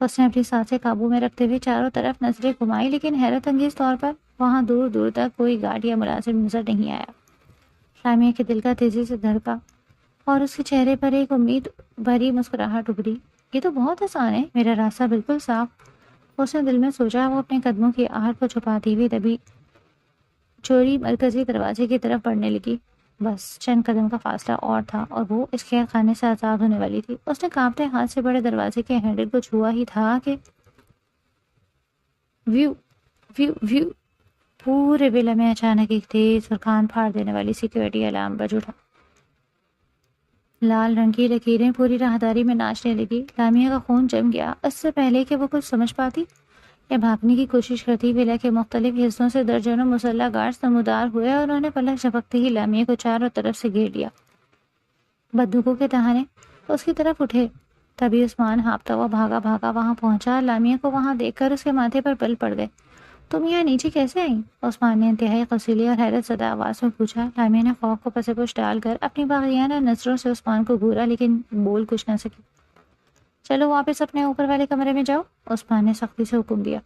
اس نے اپنی سانسیں قابو میں رکھتے ہوئے چاروں طرف نظریں گھمائی، لیکن حیرت انگیز طور پر وہاں دور دور تک کوئی گارڈ یا ملازم نظر نہیں آیا۔ لامیہ کے دل کا تیزی سے دھڑکا اور اس کے چہرے پر ایک امید بھری مسکراہٹ ابھری۔ یہ تو بہت آسان ہے، میرا راستہ بالکل صاف، اس نے دل میں سوچا۔ وہ اپنے قدموں کی آہٹ کو چھپاتی ہوئی چوری مرکزی دروازے کی طرف بڑھنے لگی۔ بس چند قدم کا فاصلہ اور تھا اور وہ اس قید خانے سے آزاد ہونے والی تھی۔ اس نے کانپتے ہاتھ سے بڑے دروازے کے ہینڈل کو چھوا ہی تھا کہ ویو ویو ویو پورے ولا میں اچانک ایک تیز اور کان پھاڑ دینے والی سیکیورٹی الارم بج اٹھا۔ لال رنگ کی لکیریں پوری راہداری میں ناچنے لگی۔ لامیا کا خون جم گیا۔ اس سے پہلے کہ وہ کچھ سمجھ پاتی یا بھاگنے کی کوشش کرتی، ولا کے مختلف حصوں سے درجنوں مسلح گارڈز نمودار ہوئے اور انہوں نے پلک جھپکتے ہی لامیا کو چاروں طرف سے گھیر لیا۔ بندوقوں کے تہانے اس کی طرف اٹھے۔ تبھی عثمان ہانپتا ہوا بھاگا بھاگا وہاں پہنچا۔ لامیا کو وہاں دیکھ کر اس کے ماتھے پر بل پڑ گئے۔ تم یہاں نیچے کیسے آئیں؟ عثمان نے انتہائی قصیلی اور حیرت زدہ آواز میں پوچھا۔ لامیا نے خوف کو پس پش ڈال کر اپنی باغیانہ نظروں سے عثمان کو گھورا، لیکن بول کچھ نہ سکی۔ چلو واپس اپنے اوپر والے کمرے میں جاؤ، عثمان نے سختی سے حکم دیا۔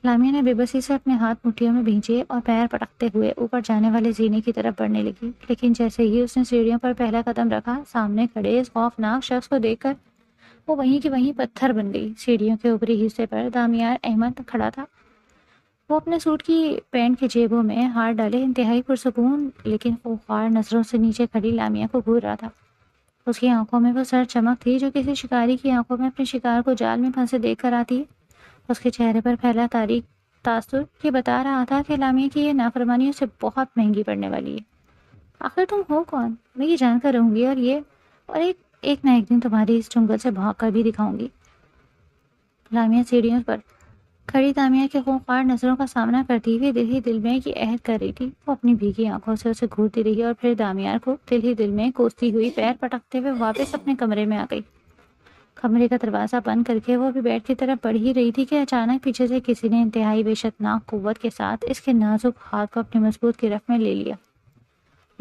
لامیا نے بے بسی سے اپنے ہاتھ مٹھیوں میں بھینچے اور پیر پٹکتے ہوئے اوپر جانے والے زینے کی طرف بڑھنے لگی، لیکن جیسے ہی اس نے سیڑھیوں پر پہلا قدم رکھا، سامنے کھڑے اس خوفناک شخص کو دیکھ کر وہ وہیں کہ وہیں پتھر بن گئی۔ سیڑھیوں کے اوپری حصے پر دامیار احمد کھڑا تھا۔ وہ اپنے سوٹ کی پینٹ کے جیبوں میں ہاتھ ڈالے انتہائی پرسکون لیکن خوفار نظروں سے نیچے کھڑی لامیا کو گھور رہا تھا۔ اس کی آنکھوں میں وہ سر چمک تھی جو کسی شکاری کی آنکھوں میں اپنے شکار کو جال میں پھنسے دیکھ کر آتی ہے۔ اس کے چہرے پر پھیلا تاریک تاثر یہ بتا رہا تھا کہ لامیا کی یہ نافرمانی اسے بہت مہنگی پڑنے والی ہے۔ آخر تم ہو کون؟ میں یہ جان کر رہوں گی اور ایک نہ ایک دن تمہاری اس جنگل سے بھاگ کر بھی دکھاؤں گی۔ لامیا سیڑھیوں پر کھڑی دامیہ کے خوفناک نظروں کا سامنا کرتی ہوئی دل ہی دل میں یہ عہد کر رہی تھی۔ وہ اپنی بھیگی آنکھوں سے اسے گھورتی رہی اور پھر دامیار کو دل ہی دل میں کوستی ہوئی پیر پٹکتے ہوئے واپس اپنے کمرے میں آ گئی۔ کمرے کا دروازہ بند کر کے وہ بھی بیڈ کی طرف بڑھ ہی رہی تھی کہ اچانک پیچھے سے کسی نے انتہائی وحشتناک قوت کے ساتھ اس کے نازک ہاتھ کو اپنی مضبوط گرفت میں لے لیا۔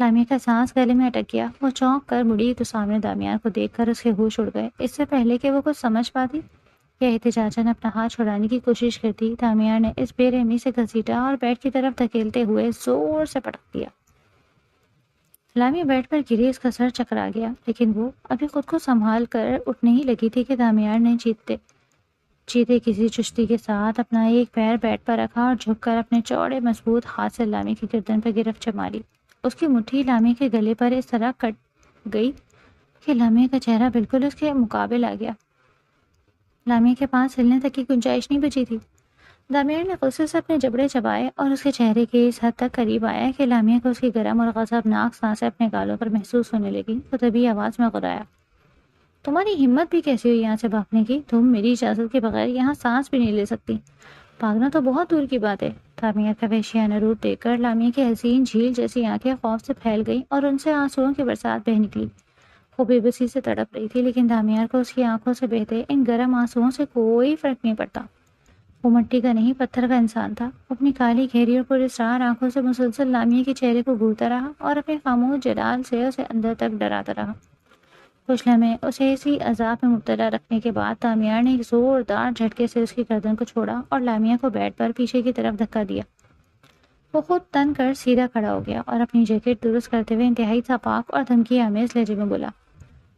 لامیا کا سانس گلے میں اٹک گیا۔ وہ چونک کر مڑی تو سامنے دامیار کو دیکھ کر اس کے ہوش اڑ گئے۔ اس سے پہلے کہ وہ کچھ سمجھ پاتی یا احتجاجاً اپنا ہاتھ چھڑانے کی کوشش کرتی، دامیار نے اس بے رحمی سے گھسیٹا اور بیڈ کی طرف دھکیلتے ہوئے زور سے پٹک دیا۔ لامیا بیڈ پر گری، اس کا سر چکرا گیا، لیکن وہ ابھی خود کو سنبھال کر اٹھنے ہی لگی تھی کہ دامیار نے چیتے کسی چستی کے ساتھ اپنا ایک پیر بیڈ پر رکھا اور جھک کر اپنے چوڑے مضبوط ہاتھ سے لامیا کی گردن پر گرفت جما لی۔ اس کی مٹھی لامیا کے گلے پر اس طرح کٹ گئی کہ لامیا کا چہرہ بالکل اس کے مقابل آ گیا۔ لامیا کے پاس ہلنے تک کی گنجائش نہیں بچی تھی۔ دامیار نے غصے سے اپنے جبڑے چبائے اور اس کے چہرے کے اس حد تک قریب آیا کہ لامیا کو اس کی گرم اور غضبناک سانسیں اپنے گالوں پر محسوس ہونے لگی۔ تو تبھی آواز میں غرایا، تمہاری ہمت بھی کیسی ہوئی یہاں سے بھاگنے کی؟ تم میری اجازت کے بغیر یہاں سانس بھی نہیں لے سکتی۔ بھاگنا تو بہت دور کی بات ہے۔ دامیار کا وحشیانہ روپ دیکھ کر لامیا کی حسین جھیل جیسی آنکھیں خوف سے پھیل گئیں اور ان سے آنسوؤں کی برسات بہہ نکلی۔ وہ بے بسی سے تڑپ رہی تھی، لیکن دامیار کو اس کی آنکھوں سے بہتے ان گرم آنسوؤں سے کوئی فرق نہیں پڑتا۔ وہ مٹی کا نہیں پتھر کا انسان تھا۔ وہ اپنی کالی گہری اور پراسرار آنکھوں سے مسلسل لامیا کے چہرے کو گھورتا رہا اور اپنے خاموش جلال سے اسے اندر تک ڈراتا رہا۔ کچھ لمحے اسے اسی عذاب میں مبتلا رکھنے کے بعد دامیار نے ایک زوردار جھٹکے سے اس کی گردن کو چھوڑا اور لامیا کو بیڈ پر پیچھے کی طرف دھکا دیا۔ وہ خود تن کر سیدھا کھڑا ہو گیا اور اپنی جیکٹ درست کرتے ہوئے انتہائی ناپاک اور دھمکی آمیز لہجے میں بولا،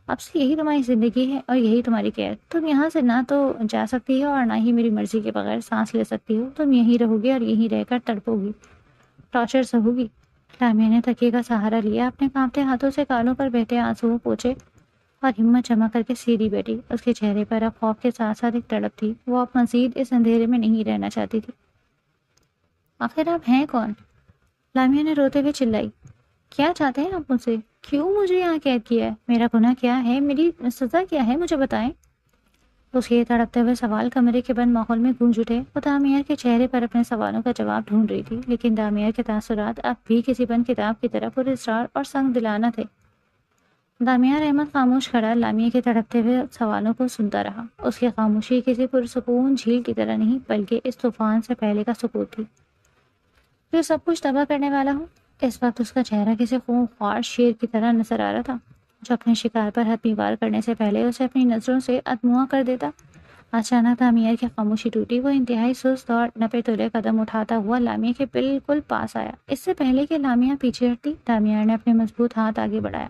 اب سے یہی تمہاری زندگی ہے اور یہی تمہاری قید۔ تم یہاں سے نہ تو جا سکتی ہو اور نہ ہی میری مرضی کے بغیر سانس لے سکتی ہو۔ تم یہیں رہو گی اور یہیں رہ کر تڑپو گی، ٹارچر سہو گی۔ لامیا نے تکیے کا سہارا لیا، اپنے کانپتے ہاتھوں سے گالوں پر بہتے آنسو پوچھے اور ہمت جمع کر کے سیدھی بیٹھی۔ اس کے چہرے پر اب خوف کے ساتھ ساتھ ایک تڑپ تھی۔ وہ اب مزید اس اندھیرے میں نہیں رہنا چاہتی تھی۔ آخر آپ ہیں کون؟ لامیا نے روتے ہوئے چلائی، کیا چاہتے ہیں آپ مجھ سے؟ کیوں مجھے یہاں قید کیا ہے؟ میرا گناہ کیا ہے؟ میری سزا کیا ہے؟ مجھے بتائیں۔ اس کے تڑپتے ہوئے سوال کمرے کے بند ماحول میں گونج اٹھے۔ وہ دامیار کے چہرے پر اپنے سوالوں کا جواب ڈھونڈ رہی تھی، لیکن دامیار کے تاثرات اب بھی کسی بند کتاب کی طرح پراسرار اور سنگ دلانہ تھے۔ دامیار احمد خاموش کھڑا لامیا کے تڑپتے ہوئے سوالوں کو سنتا رہا۔ اس کی خاموشی کسی پرسکون جھیل کی طرح نہیں، بلکہ اس طوفان سے پہلے کا سکوت تھی جو سب کچھ تباہ کرنے والا ہو۔ اس وقت اس کا چہرہ کسی خونخوار شیر کی طرح نظر آ رہا تھا جو اپنے شکار پر حتمی وار کرنے سے پہلے اسے اپنی نظروں سے ادموا کر دیتا۔ اچانک دامیار کی خاموشی ٹوٹی۔ وہ انتہائی سست اور نپے تلے قدم اٹھاتا ہوا لامیا کے بالکل پاس آیا۔ اس سے پہلے کہ لامیا پیچھے ہٹتی، دامیار نے اپنے مضبوط ہاتھ آگے بڑھایا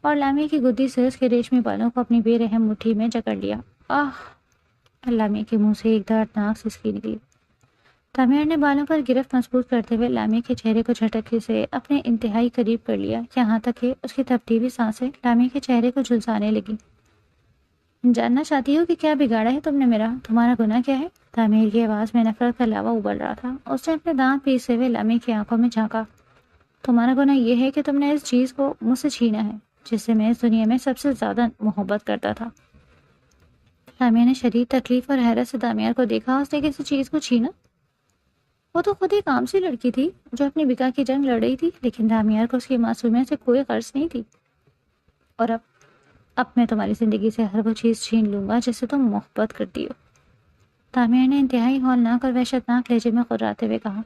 اور لامیا کی گدی سے اس کے ریشمی بالوں کو اپنی بے رحم مٹھی میں جکڑ لیا۔ آہ! لامیا کے منہ سے ایک دردناک سسکی نکلی۔ تعمیر نے بالوں پر گرفت مضبوط کرتے ہوئے لامیہ کے چہرے کو جھٹکے سے اپنے انتہائی قریب کر لیا، یہاں تک کہ اس کی تپتی ہوئی سانسیں لامیہ کے چہرے کو جھلسانے لگیں۔ جاننا چاہتی ہو کہ کیا بگاڑا ہے تم نے میرا؟ تمہارا گناہ کیا ہے؟ تعمیر کی آواز میں نفرت کا لاوا ابل رہا تھا۔ اس نے اپنے دانت پیستے ہوئے لامیہ کی آنکھوں میں جھانکا۔ تمہارا گناہ یہ ہے کہ تم نے اس چیز کو مجھ سے چھینا ہے جس سے میں اس دنیا میں سب سے زیادہ محبت کرتا تھا۔ لامیہ نے شدید تکلیف اور حیرت سے دامیار کو دیکھا۔ اس نے کسی چیز کو چھینا؟ وہ تو خود ایک عام سی لڑکی تھی جو اپنی بقا کی جنگ لڑ رہی تھی، لیکن دامیار کو اس کی معصومیت سے کوئی غرض نہیں تھی۔ اور اب میں تمہاری زندگی سے ہر وہ چیز چھین لوں گا جس سے تم محبت کرتی ہو۔ دامیار نے انتہائی ہولناک اور وحشتناک لہجے میں خراتے ہوئے کہا،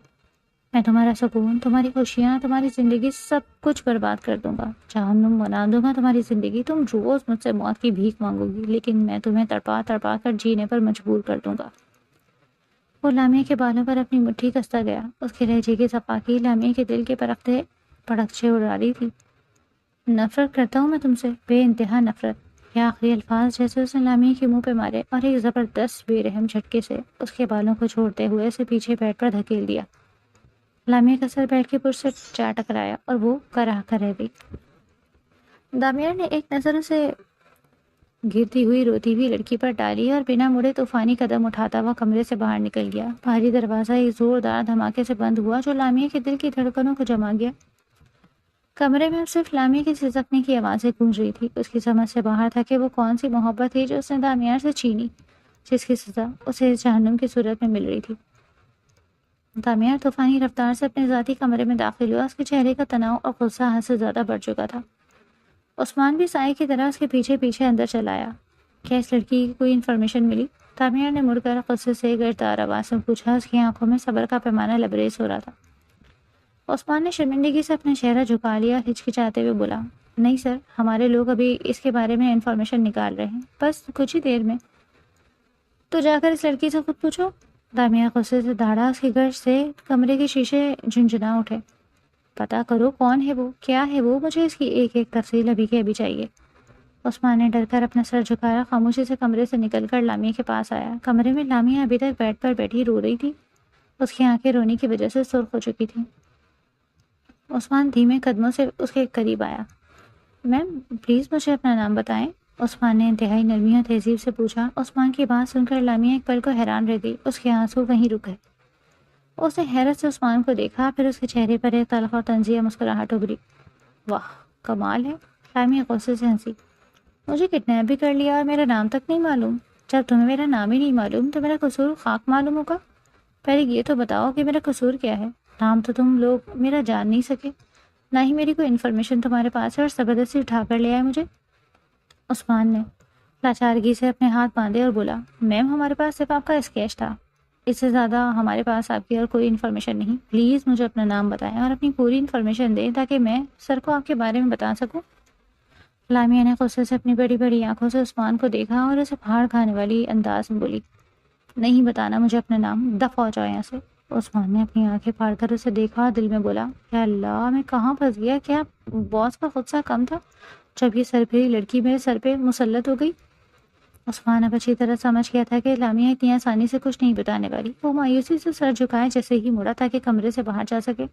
میں تمہارا سکون، تمہاری خوشیاں، تمہاری زندگی سب کچھ برباد کر دوں گا، جہنم بنا دوں گا تمہاری زندگی۔ تم روز مجھ سے موت کی بھیک مانگو گی، لیکن میں تمہیں تڑپا تڑپا کر جینے پر مجبور کر دوں گا۔ وہ لامیہ کے بالوں پر اپنی مٹھی کستا گیا۔ اس کے لہجے کی صفاقی لامیہ کے دل کے پرختے پڑکچے اڑا رہی تھی۔ نفرت کرتا ہوں میں تم سے، بے انتہا نفرت۔ یہ آخری الفاظ جیسے اس نے لامیہ کے منہ پہ مارے اور ایک زبردست بے رحم جھٹکے سے اس کے بالوں کو چھوڑتے ہوئے اسے پیچھے بیٹھ پر دھکیل دیا۔ لامیہ کا سر بیٹھ کے پرس سے جا ٹکرایا اور وہ کراہ کر رہ گئی۔ دامیار نے ایک نظر اسے گرتی ہوئی روتی ہوئی لڑکی پر ڈالی اور بنا مڑے طوفانی قدم اٹھاتا ہوا کمرے سے باہر نکل گیا۔ بھاری دروازہ ایک زوردار دھماکے سے بند ہوا جو لامیہ کے دل کی دھڑکنوں کو جما گیا۔ کمرے میں اب صرف لامیہ کی سسکنے کی آوازیں گونج رہی تھی۔ اس کی سمجھ سے باہر تھا کہ وہ کون سی محبت تھی جو اس نے دامیار سے چھینی، جس کی سزا اسے اس جہنم کی صورت میں مل رہی تھی۔ دامیار طوفانی رفتار سے اپنے ذاتی کمرے میں داخل ہوا۔ اس کے چہرے کا تناؤ اور غصہ حد سے زیادہ بڑھ چکا تھا۔ عثمان بھی سائے کی طرح اس کے پیچھے پیچھے اندر چلا آیا۔ کیا اس لڑکی کی کوئی انفارمیشن ملی؟ دامیار نے مڑ کر غصے سے گرجدار آواز سے پوچھا۔ اس کی آنکھوں میں صبر کا پیمانہ لبریز ہو رہا تھا۔ عثمان نے شرمندگی سے اپنا چہرہ جھکا لیا اور ہچکچاتے ہوئے بولا، نہیں سر، ہمارے لوگ ابھی اس کے بارے میں انفارمیشن نکال رہے ہیں، بس کچھ ہی دیر میں۔ تو جا کر اس لڑکی سے خود پوچھو۔ دامیار غصے سے دھاڑا۔ اس کی گرج سے کمرے کے شیشے جھنجھنا اٹھے۔ پتا کرو کون ہے وہ، کیا ہے وہ، مجھے اس کی ایک ایک تفصیل ابھی کے ابھی چاہیے۔ عثمان نے ڈر کر اپنا سر جھکایا، خاموشی سے کمرے سے نکل کر لامیہ کے پاس آیا۔ کمرے میں لامیہ ابھی تک بیڈ پر بیٹھی رو رہی تھی۔ اس کی آنکھیں رونے کی وجہ سے سرخ ہو چکی تھیں۔ عثمان دھیمے قدموں سے اس کے قریب آیا۔ میم پلیز مجھے اپنا نام بتائیں، عثمان نے انتہائی نرمی اور تہذیب سے پوچھا۔ عثمان کی بات سن کر لامیہ ایک پل کو حیران رہ گئی۔ اس کے آنسو وہیں رک گئے۔ اس نے حیرت سے عثمان کو دیکھا، پھر اس کے چہرے پر ایک تلخ اور طنزیہ مسکراہٹ ابھری۔ واہ کمال ہے، لامیہ غصے سے ہنسی۔ مجھے کڈنیپ بھی کر لیا اور میرا نام تک نہیں معلوم؟ جب تمہیں میرا نام ہی نہیں معلوم تو میرا قصور خاک معلوم ہوگا؟ پہلے یہ تو بتاؤ کہ میرا قصور کیا ہے؟ نام تو تم لوگ میرا جان نہیں سکے، نہ ہی میری کوئی انفارمیشن تمہارے پاس ہے، اور زبردستی اٹھا کر لے آئے مجھے۔ عثمان نے لاچارگی سے اپنے ہاتھ باندھے اور بولا، میم ہمارے پاس صرف آپ کا اسکیچ تھا، اس سے زیادہ ہمارے پاس آپ کی اور کوئی انفارمیشن نہیں۔ پلیز مجھے اپنا نام بتائیں اور اپنی پوری انفارمیشن دیں تاکہ میں سر کو آپ کے بارے میں بتا سکوں۔ لامیہ نے غصے سے اپنی بڑی بڑی آنکھوں سے عثمان کو دیکھا اور اسے پھاڑ کھانے والی انداز میں بولی، نہیں بتانا مجھے اپنا نام، دفع ہو جاؤ یہاں سے۔ عثمان نے اپنی آنکھیں پھاڑ کر اسے دیکھا، دل میں بولا، یا اللہ میں کہاں پھنس گیا؟ کیا باس کا غصہ کم تھا جب یہ سرپھری لڑکی میرے سر پہ مسلط ہو گئی؟ عثمان اب اچھی طرح سمجھ گیا تھا کہ لامیہ اتنی آسانی سے کچھ نہیں بتانے والی۔ وہ مایوسی سے سر جھکائے جیسے ہی مڑا تاکہ کمرے سے باہر جا سکے۔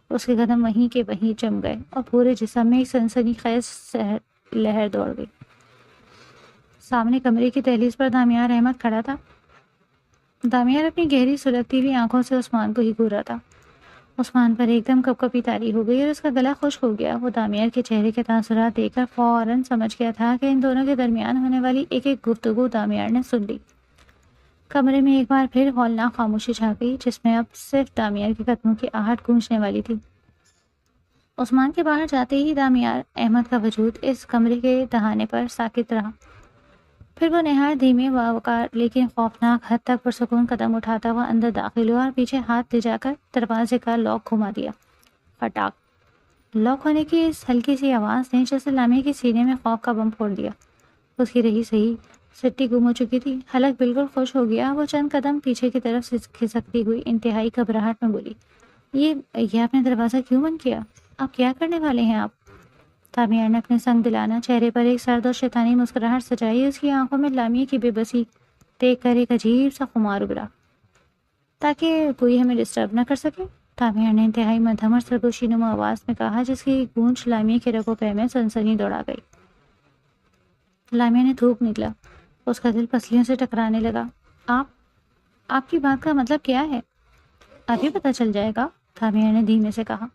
اس کے قدم وہیں کے وہیں جم گئے اور پورے جسم میں ایک سنسنی خیز لہر دوڑ گئی۔ سامنے کمرے کی دہلیز پر دامیار احمد کھڑا تھا۔ دامیار اپنی گہری سلگتی ہوئی آنکھوں سے عثمان کو ہی گھور رہا تھا۔ عثمان پر ایک دم کپکپی طاری ہو گئی اور اس کا گلا خشک ہو گیا۔ وہ دامیار کے چہرے کے تاثرات دیکھ کر فوراً سمجھ گیا تھا کہ ان دونوں کے درمیان ہونے والی ایک ایک گفتگو دامیار نے سن لی۔ کمرے میں ایک بار پھر ہولناک خاموشی چھا گئی جس میں اب صرف دامیار کے قدموں کی آہٹ گونجنے والی تھی۔ عثمان کے باہر جاتے ہی دامیار احمد کا وجود اس کمرے کے دہانے پر ساکت رہا۔ پھر وہ نہایت دھیمے وقار لیکن خوفناک حد تک پرسکون قدم اٹھاتا ہوا اندر داخل ہوا اور پیچھے ہاتھ لے جا کر دروازے کا لاک گھما دیا۔ پٹاک۔ لاک ہونے کی اس ہلکی سی آواز نے جیسے لامیہ کے سینے میں خوف کا بم پھوڑ دیا۔ اس کی رہی صحیح سٹی گم ہو چکی تھی۔ حلق بالکل خوش ہو گیا۔ وہ چند قدم پیچھے کی طرف سے کھسکتی ہوئی انتہائی گھبراہٹ میں بولی، یہ آپ نے دروازہ کیوں بند کیا؟ اب کیا کرنے والے ہیں آپ؟ دامیار نے اپنے سنگ دلانا چہرے پر ایک سرد اور شیطانی مسکراہٹ سجائی۔ اس کی آنکھوں میں لامیہ کی بے بسی دیکھ کر ایک عجیب سا خمار ابھرا۔ تاکہ کوئی ہمیں ڈسٹرب نہ کر سکے، تامیار نے انتہائی مدھم اور سرگوشی نما آواز میں کہا، جس کی گونج لامیا کے رگ و پے میں سنسنی دوڑا گئی۔ لامیا نے تھوک نکلا، اس کا دل پسلیوں سے ٹکرانے لگا۔ آپ کی بات کا مطلب کیا ہے؟ ابھی پتہ چل جائے گا، تامیار نے دھیمے سے کہا۔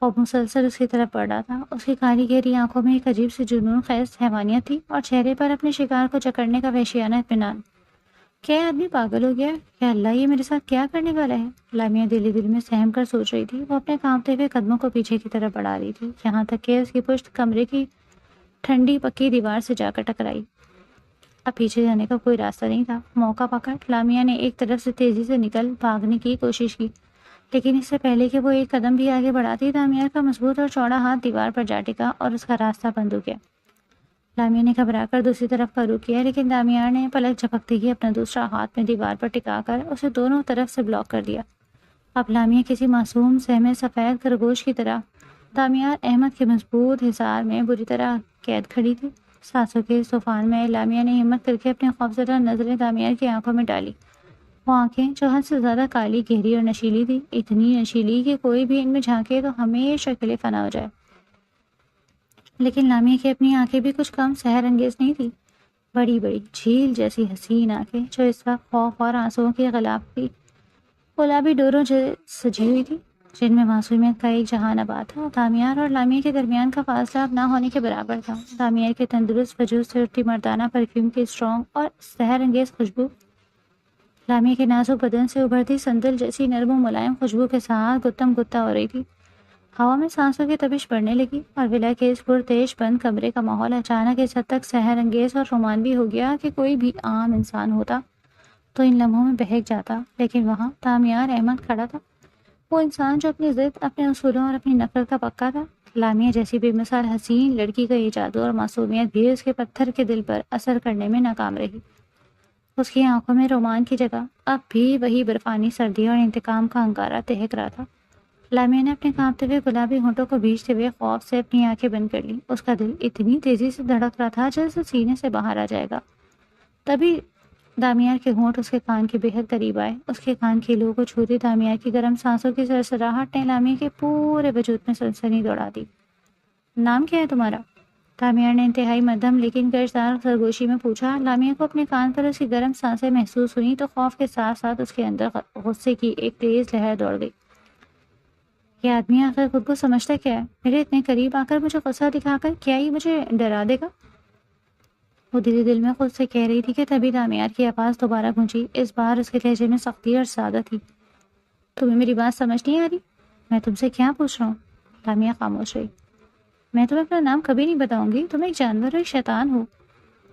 وہ مسلسل اس کی طرف بڑھ رہا تھا۔ اس کی کالی گہری آنکھوں میں ایک عجیب سی جنون خیز حیوانیت تھی اور چہرے پر اپنے شکار کو جکڑنے کا وحشیانہ اطمینان۔ کیا آدمی پاگل ہو گیا؟ یا اللہ، یہ میرے ساتھ کیا کرنے والا ہے؟ لامیا دل دل میں سہم کر سوچ رہی تھی۔ وہ اپنے کانپتے ہوئے قدموں کو پیچھے کی طرف بڑھا رہی تھی، یہاں تک کہ اس کی پشت کمرے کی ٹھنڈی پکی دیوار سے جا کر ٹکرائی۔ اب پیچھے جانے کا کوئی راستہ نہیں تھا۔ موقع پکڑ لامیا نے ایک طرف سے تیزی سے نکل بھاگنے کی کوشش کی، لیکن اس سے پہلے کہ وہ ایک قدم بھی آگے بڑھاتی، تامیار کا مضبوط اور چوڑا ہاتھ دیوار پر جا ٹکا اور اس کا راستہ بند ہو گیا۔ لامیا نے گھبرا کر دوسری طرف کا رخ کیا، لیکن تامیار نے پلک جھپکتے ہی اپنا دوسرا ہاتھ میں دیوار پر ٹکا کر اسے دونوں طرف سے بلاک کر دیا۔ اب لامیا کسی معصوم سہمے سفید خرگوش کی طرح تامیار احمد کے مضبوط حصار میں بری طرح قید کھڑی تھی۔ سانسوں کے اس طوفان میں لامیا نے ہمت کر کے اپنے خوفزدہ نظریں تامیار کی آنکھوں میں ڈالی۔ وہ آنکھیں جو حد سے زیادہ کالی، گہری اور نشیلی تھی، اتنی نشیلی کہ کوئی بھی ان میں جھانکے تو ہمیشہ کے لیے فنا ہو جائے۔ لیکن لامیا کی اپنی آنکھیں بھی کچھ کم سحر انگیز نہیں تھی۔ بڑی بڑی جھیل جیسی حسین آنکھیں جو اس وقت خوف اور آنسوؤں کی گلابی ڈوروں سے سجی ہوئی تھی، جن میں معصومیت کا ایک جہان آباد تھا۔ تامیار اور لامیا کے درمیان کا فاصلہ اب نہ ہونے کے برابر تھا۔ تامیار کے تندرست وجود سے اٹھتی مردانہ پرفیوم کی اسٹرانگ اور سحر انگیز خوشبو لامیا کے نازک بدن سے ابھرتی سندل جیسی نرم و ملائم خوشبو کے ساتھ گتم گتا ہو رہی تھی۔ ہوا میں سانسوں کی تپش بڑھنے لگی اور ولا کے اس پرتیش بند کمرے کا ماحول اچانک اس حد تک سحر انگیز اور رومانوی ہو گیا کہ کوئی بھی عام انسان ہوتا تو ان لمحوں میں بہک جاتا، لیکن وہاں تامیار احمد کھڑا تھا، وہ انسان جو اپنی ضد، اپنے اصولوں اور اپنی نفرت کا پکا تھا۔ لامیا جیسی بے مثال حسین لڑکی کا یہ جادو اور معصومیت بھی اس کے پتھر کے دل پر اثر کرنے میں ناکام رہی۔ اس کی آنکھوں میں رومان کی جگہ اب بھی وہی برفانی سردی اور انتقام کا انگارہ دہک رہا تھا۔ لامیا نے اپنے کانپتے ہوئے گلابی ہونٹوں کو بھیجتے ہوئے خوف سے اپنی آنکھیں بند کر لی۔ اس کا دل اتنی تیزی سے دھڑک رہا تھا جیسے سینے سے باہر آ جائے گا۔ تبھی دامیار کے ہونٹ اس کے کان کے بہت قریب آئے۔ اس کے کان کی لو کو چھوتی دامیار کی گرم سانسوں کی سرسراہٹ نے لامیا کے پورے وجود میں سنسنی دوڑا دی۔ نام کیا ہے تمہارا؟ دامیار نے انتہائی مدھم لیکن گرجدار خرگوشی میں پوچھا۔ لامیا کو اپنے کان پر اس کی گرم سانسیں محسوس ہوئیں تو خوف کے ساتھ ساتھ اس کے اندر غصے کی ایک تیز لہر دوڑ گئی۔ یہ آدمی آخر خود کو سمجھتا کیا ہے؟ میرے اتنے قریب آ کر مجھے غصہ دکھا کر کیا ہی مجھے ڈرا دے گا؟ وہ دل میں خود سے کہہ رہی تھی کہ تبھی دامیار کی آواز دوبارہ گونجی۔ اس بار اس کے لہجے میں سختی اور سادہ تھی۔ تمہیں میری بات سمجھ نہیں آ رہی؟ میں تم سے کیا پوچھ رہا ہوں؟ دامیار خاموش رہی۔ میں تمہیں اپنا نام کبھی نہیں بتاؤں گی۔ تم ایک جانور ہو، ایک شیطان ہو،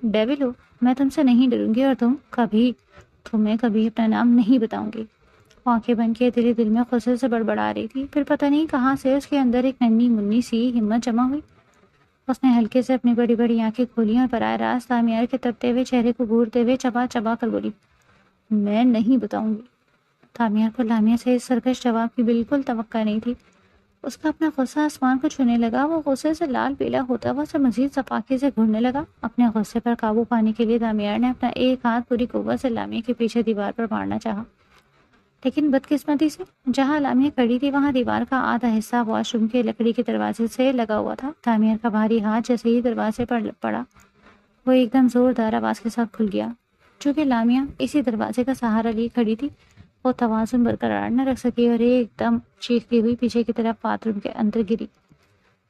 ڈیول ہو۔ میں تم سے نہیں ڈروں گی اور تمہیں کبھی اپنا نام نہیں بتاؤں گی۔ آنکھیں بند کے دل میں غصے سے بڑبڑا رہی تھی۔ پھر پتہ نہیں کہاں سے اس کے اندر ایک ننھی منی سی ہمت جمع ہوئی۔ اس نے ہلکے سے اپنی بڑی بڑی آنکھیں کھولی اور براہ راست دامیار کے تپتے ہوئے چہرے کو گھورتے ہوئے چبا چبا کر بولی، میں نہیں بتاؤں گی۔ دامیار کو لامیا سے اس سرکش جواب کی بالکل توقع نہیں تھی۔ اس کا اپنا غصہ آسمان کو چھونے لگا۔ وہ غصے سے لال پیلا ہوتا ہوا اسے مزید صفاقی سے گھورنے لگا۔ اپنے غصے پر قابو پانے کے لیے دامیار نے اپنا ایک ہاتھ پوری قوت سے لامیا کے پیچھے دیوار پر مارنا چاہا، لیکن بدقسمتی سے جہاں لامیا کھڑی تھی وہاں دیوار کا آدھا حصہ واش روم کے لکڑی کے دروازے سے لگا ہوا تھا۔ دامیار کا بھاری ہاتھ جیسے ہی دروازے پر پڑا، وہ ایک دم زوردار آواز کے ساتھ کھل گیا۔ چونکہ لامیا اسی دروازے کا سہارا لی کھڑی تھی، وہ توازن برقرار نہ رکھ سکی اور ایک دم چیختی ہوئی پیچھے کی طرف باتھ روم کے اندر گری۔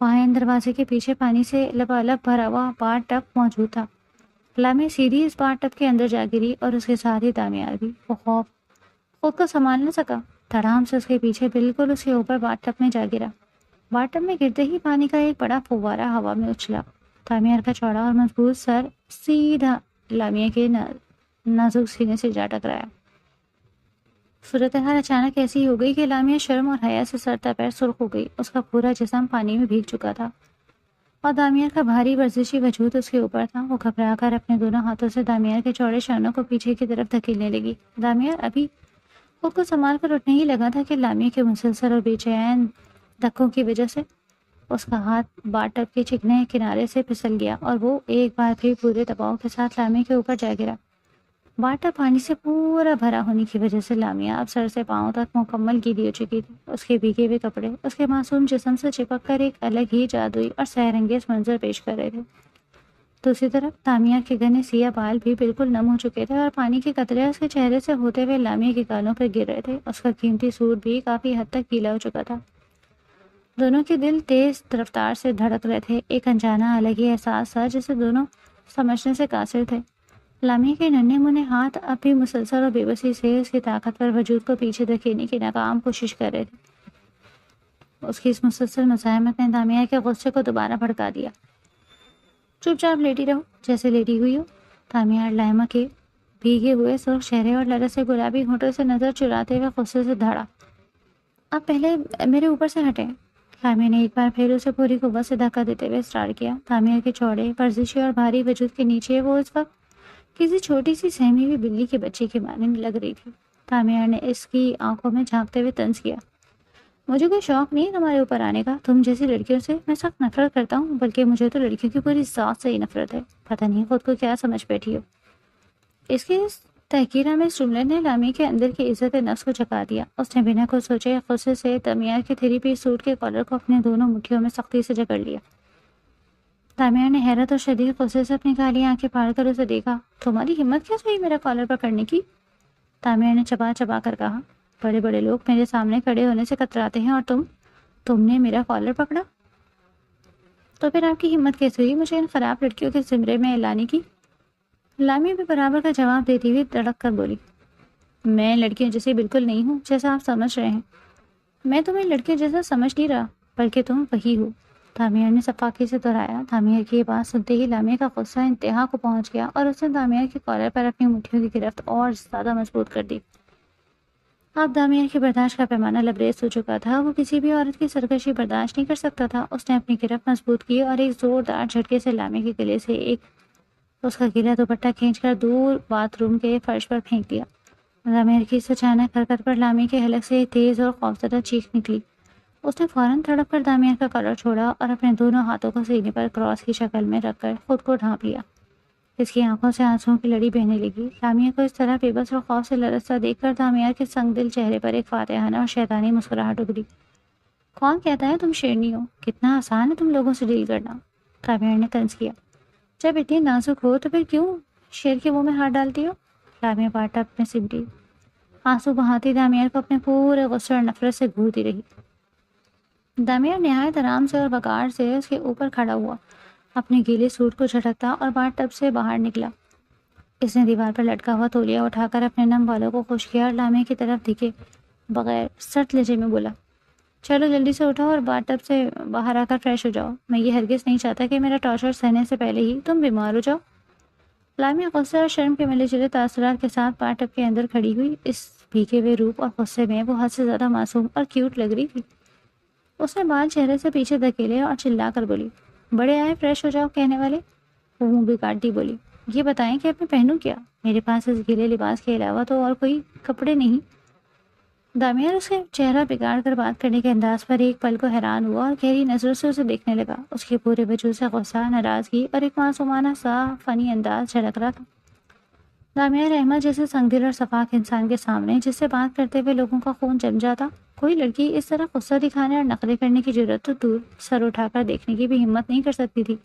وہاں دروازے کے پیچھے پانی سے لبالب بھرا ہوا بار ٹب موجود تھا۔ لامیا سیدھی اس بار ٹب کے اندر جا گری اور اس کے ساتھ ہی دامیار بھی۔ وہ خوف خود کو سنبھال نہ سکا، دھڑام سے اس کے پیچھے بالکل اس کے اوپر بار ٹب میں جا گرا۔ بار ٹب میں گرتے ہی پانی کا ایک بڑا فوارہ ہوا میں اچھلا۔ دامیار کا چوڑا اور مضبوط سر سیدھا لامیا کے نازک سینے سے جا ٹکرایا۔ صورتحال اچانک ایسی ہو گئی کہ لامیا شرم اور حیا سے سر تا پیر سرخ ہو گئی۔ اس کا پورا جسم پانی میں بھیگ چکا تھا اور دامیار کا بھاری ورزشی وجود اس کے اوپر تھا۔ وہ گھبرا کر اپنے دونوں ہاتھوں سے دامیار کے چوڑے شانوں کو پیچھے کی طرف دھکیلنے لگی۔ دامیار ابھی خود کو سنبھال کر اٹھنے ہی لگا تھا کہ لامیا کے مسلسل اور بے چین دھکوں کی وجہ سے اس کا ہاتھ بار ٹب کے چکنے کنارے سے پھسل گیا اور وہ ایک بار پھر پورے دباؤ کے ساتھ لامیا کے اوپر جا گرا۔ باٹا پانی سے پورا بھرا ہونے کی وجہ سے لامیہ اب سر سے پاؤں تک مکمل گیلی ہو چکی تھی۔ اس کے بھیگے ہوئے کپڑے اس کے معصوم جسم سے چپک کر ایک الگ ہی جادوئی اور سحر انگیز منظر پیش کر رہے تھے۔ دوسری طرف لامیا کے گھنے سیاہ بال بھی بالکل نم ہو چکے تھے اور پانی کے قطرے اس کے چہرے سے ہوتے ہوئے لامیا کے گالوں پر گر رہے تھے۔ اس کا قیمتی سوٹ بھی کافی حد تک گیلا ہو چکا تھا۔ دونوں کے دل تیز رفتار سے دھڑک رہے تھے۔ ایک انجانا الگ ہی احساس تھا جسے دونوں سمجھنے سے قاصر تھے۔ لامیا کے ننھے منھے ہاتھ اب بھی مسلسل اور بے بسی سے اس کے طاقتور وجود کو پیچھے دھکیلنے کی ناکام کوشش کر رہے تھے۔ اس کی اس مسلسل مزاحمت نے لامیا کے غصے کو دوبارہ بھڑکا دیا۔ چپ چاپ لیٹی رہو جیسے لیٹی ہوئی ہو۔ لامیا لائمہ کے بھیگے ہوئے سرخ چہرے اور لرزے گلابی ہونٹوں سے نظر چراتے ہوئے غصے سے دھڑا۔ آپ پہلے میرے اوپر سے ہٹیں۔ لامیا نے ایک بار پھر اسے پوری قوت سے دھکا دیتے ہوئے اسٹارٹ کیا۔ لامیا کے چوڑے ورزشی اور بھاری وجود کے نیچے وہ اس وقت کسی چھوٹی سی سہمی ہوئی بلی کے بچے کی مانند لگ رہی تھی۔ لامیا نے اس کی آنکھوں میں جھانکتے ہوئے طنز کیا۔ مجھے کوئی شوق نہیں ہے تمہارے اوپر آنے کا۔ تم جیسی لڑکیوں سے میں سخت نفرت کرتا ہوں، بلکہ مجھے تو لڑکیوں کی پوری ذات سے ہی نفرت ہے۔ پتہ نہیں خود کو کیا سمجھ بیٹھی ہو۔ اس کے اس تحقیرآمیز جملے نے لامیا کے اندر کی عزت نفس کو جگا دیا۔ اس نے بنا کچھ سوچے غصے سے لامیا کے 3 پیس سوٹ کے کالر کو اپنے دونوں مٹھیوں میں سختی سے جکڑ لیا۔ لامیا نے حیرت اور شدید غصے سے اپنی کالی آنکھیں پھاڑ کر اسے دیکھا۔ تمہاری ہمت کیسے ہوئی میرا کالر پکڑنے کی؟ لامیا نے چبا چبا کر کہا۔ بڑے بڑے لوگ میرے سامنے کھڑے ہونے سے کتراتے ہیں اور تم نے میرا کالر پکڑا؟ تو پھر آپ کی ہمت کیسے ہوئی مجھے ان خراب لڑکیوں کے زمرے میں لانے کی؟ لامیا بھی برابر کا جواب دیتی ہوئی دڑک کر بولی۔ میں لڑکیوں جیسی بالکل نہیں ہوں جیسا آپ سمجھ رہے ہیں۔ میں تمہیں لڑکیوں جیسا سمجھ نہیں رہا، بلکہ تم وہی ہو، لامیا نے صفاقی سے دہرایا۔ لامیا کی یہ بات سنتے ہی لامیا کا غصہ انتہا کو پہنچ گیا اور اس نے لامیا کے کالر پر اپنی مٹھیوں کی گرفت اور زیادہ مضبوط کر دی۔ اب لامیا کی برداشت کا پیمانہ لبریز ہو چکا تھا۔ وہ کسی بھی عورت کی سرکشی برداشت نہیں کر سکتا تھا۔ اس نے اپنی گرفت مضبوط کی اور ایک زوردار جھٹکے سے لامیا کے گلے سے اس کا گیلا دوپٹہ کھینچ کر دور باتھ روم کے فرش پر پھینک دیا۔ لامیا کی اس اچانک حرکت پر لامیا کے حلق سے تیز اور خوفزدہ چیخ نکلی۔ اس نے فوراً تڑپ کر لامیا کا کالر چھوڑا اور اپنے دونوں ہاتھوں کو سینے پر کراس کی شکل میں رکھ کر خود کو ڈھانپ لیا۔ اس کی آنکھوں سے آنسوؤں کی لڑی بہنے لگی۔ لامیا کو اس طرح بے بس اور خوف سے لرزتا دیکھ کر لامیا کے سنگ دل چہرے پر ایک فاتحانہ اور شیطانی مسکراہٹ ابھری۔ کون کہتا ہے تم شیرنی ہو؟ کتنا آسان ہے تم لوگوں سے ڈیل کرنا، لامیا نے طنز کیا۔ جب اتنی نازک ہو تو پھر کیوں شیر کے منہ میں ہاتھ ڈالتی ہو؟ لامیا باٹا میں سمٹی، آنسو بہاتی لامیا کو اپنے پورے غصے اور نفرت سے گھورتی رہی۔ لامیا نہایت آرام سے اور وقار سے اس کے اوپر کھڑا ہوا، اپنے گیلے سوٹ کو جھٹکتا اور باتھ ٹب سے باہر نکلا۔ اس نے دیوار پر لٹکا ہوا تولیہ اٹھا کر اپنے نم بالوں کو خشک کیا اور لامیا کی طرف دیکھے بغیر سخت لہجے میں بولا، چلو جلدی سے اٹھو اور باتھ ٹب سے باہر آ کر فریش ہو جاؤ۔ میں یہ ہرگز نہیں چاہتا کہ میرا ٹارچر سہنے سے پہلے ہی تم بیمار ہو جاؤ۔ لامیا غصے اور شرم کے ملے جلے تاثرات کے ساتھ باتھ ٹب کے اندر کھڑی ہوئی۔ اس بھیگے ہوئے روپ اور غصے میں وہ حد سے زیادہ معصوم اور کیوٹ لگ رہی تھی۔ اس نے بال چہرے سے پیچھے دھکیلے اور چلا کر بولی، بڑے آئے فریش ہو جاؤ کہنے والے؟ وہ منہ بھی کاٹتی بولی، یہ بتائیں کہ اب میں پہنوں کیا؟ میرے پاس اس گیلے لباس کے علاوہ تو اور کوئی کپڑے نہیں۔ لامیا اس کے چہرہ بگاڑ کر بات کرنے کے انداز پر ایک پل کو حیران ہوا اور گہری نظروں سے اسے دیکھنے لگا۔ اس کے پورے وجود سے غصہ، ناراضگی اور ایک معصومانہ سا فنی انداز جھلک رہا تھا۔ لامیا رحمت جیسے سنگدل اور شفاق انسان کے سامنے جس سے بات کرتے ہوئے لوگوں کا خون جم جاتا، کوئی لڑکی اس طرح غصہ دکھانے اور نخرے کرنے کی جرأت تو دور، سر اٹھا کر دیکھنے کی بھی ہمت نہیں کر سکتی تھی۔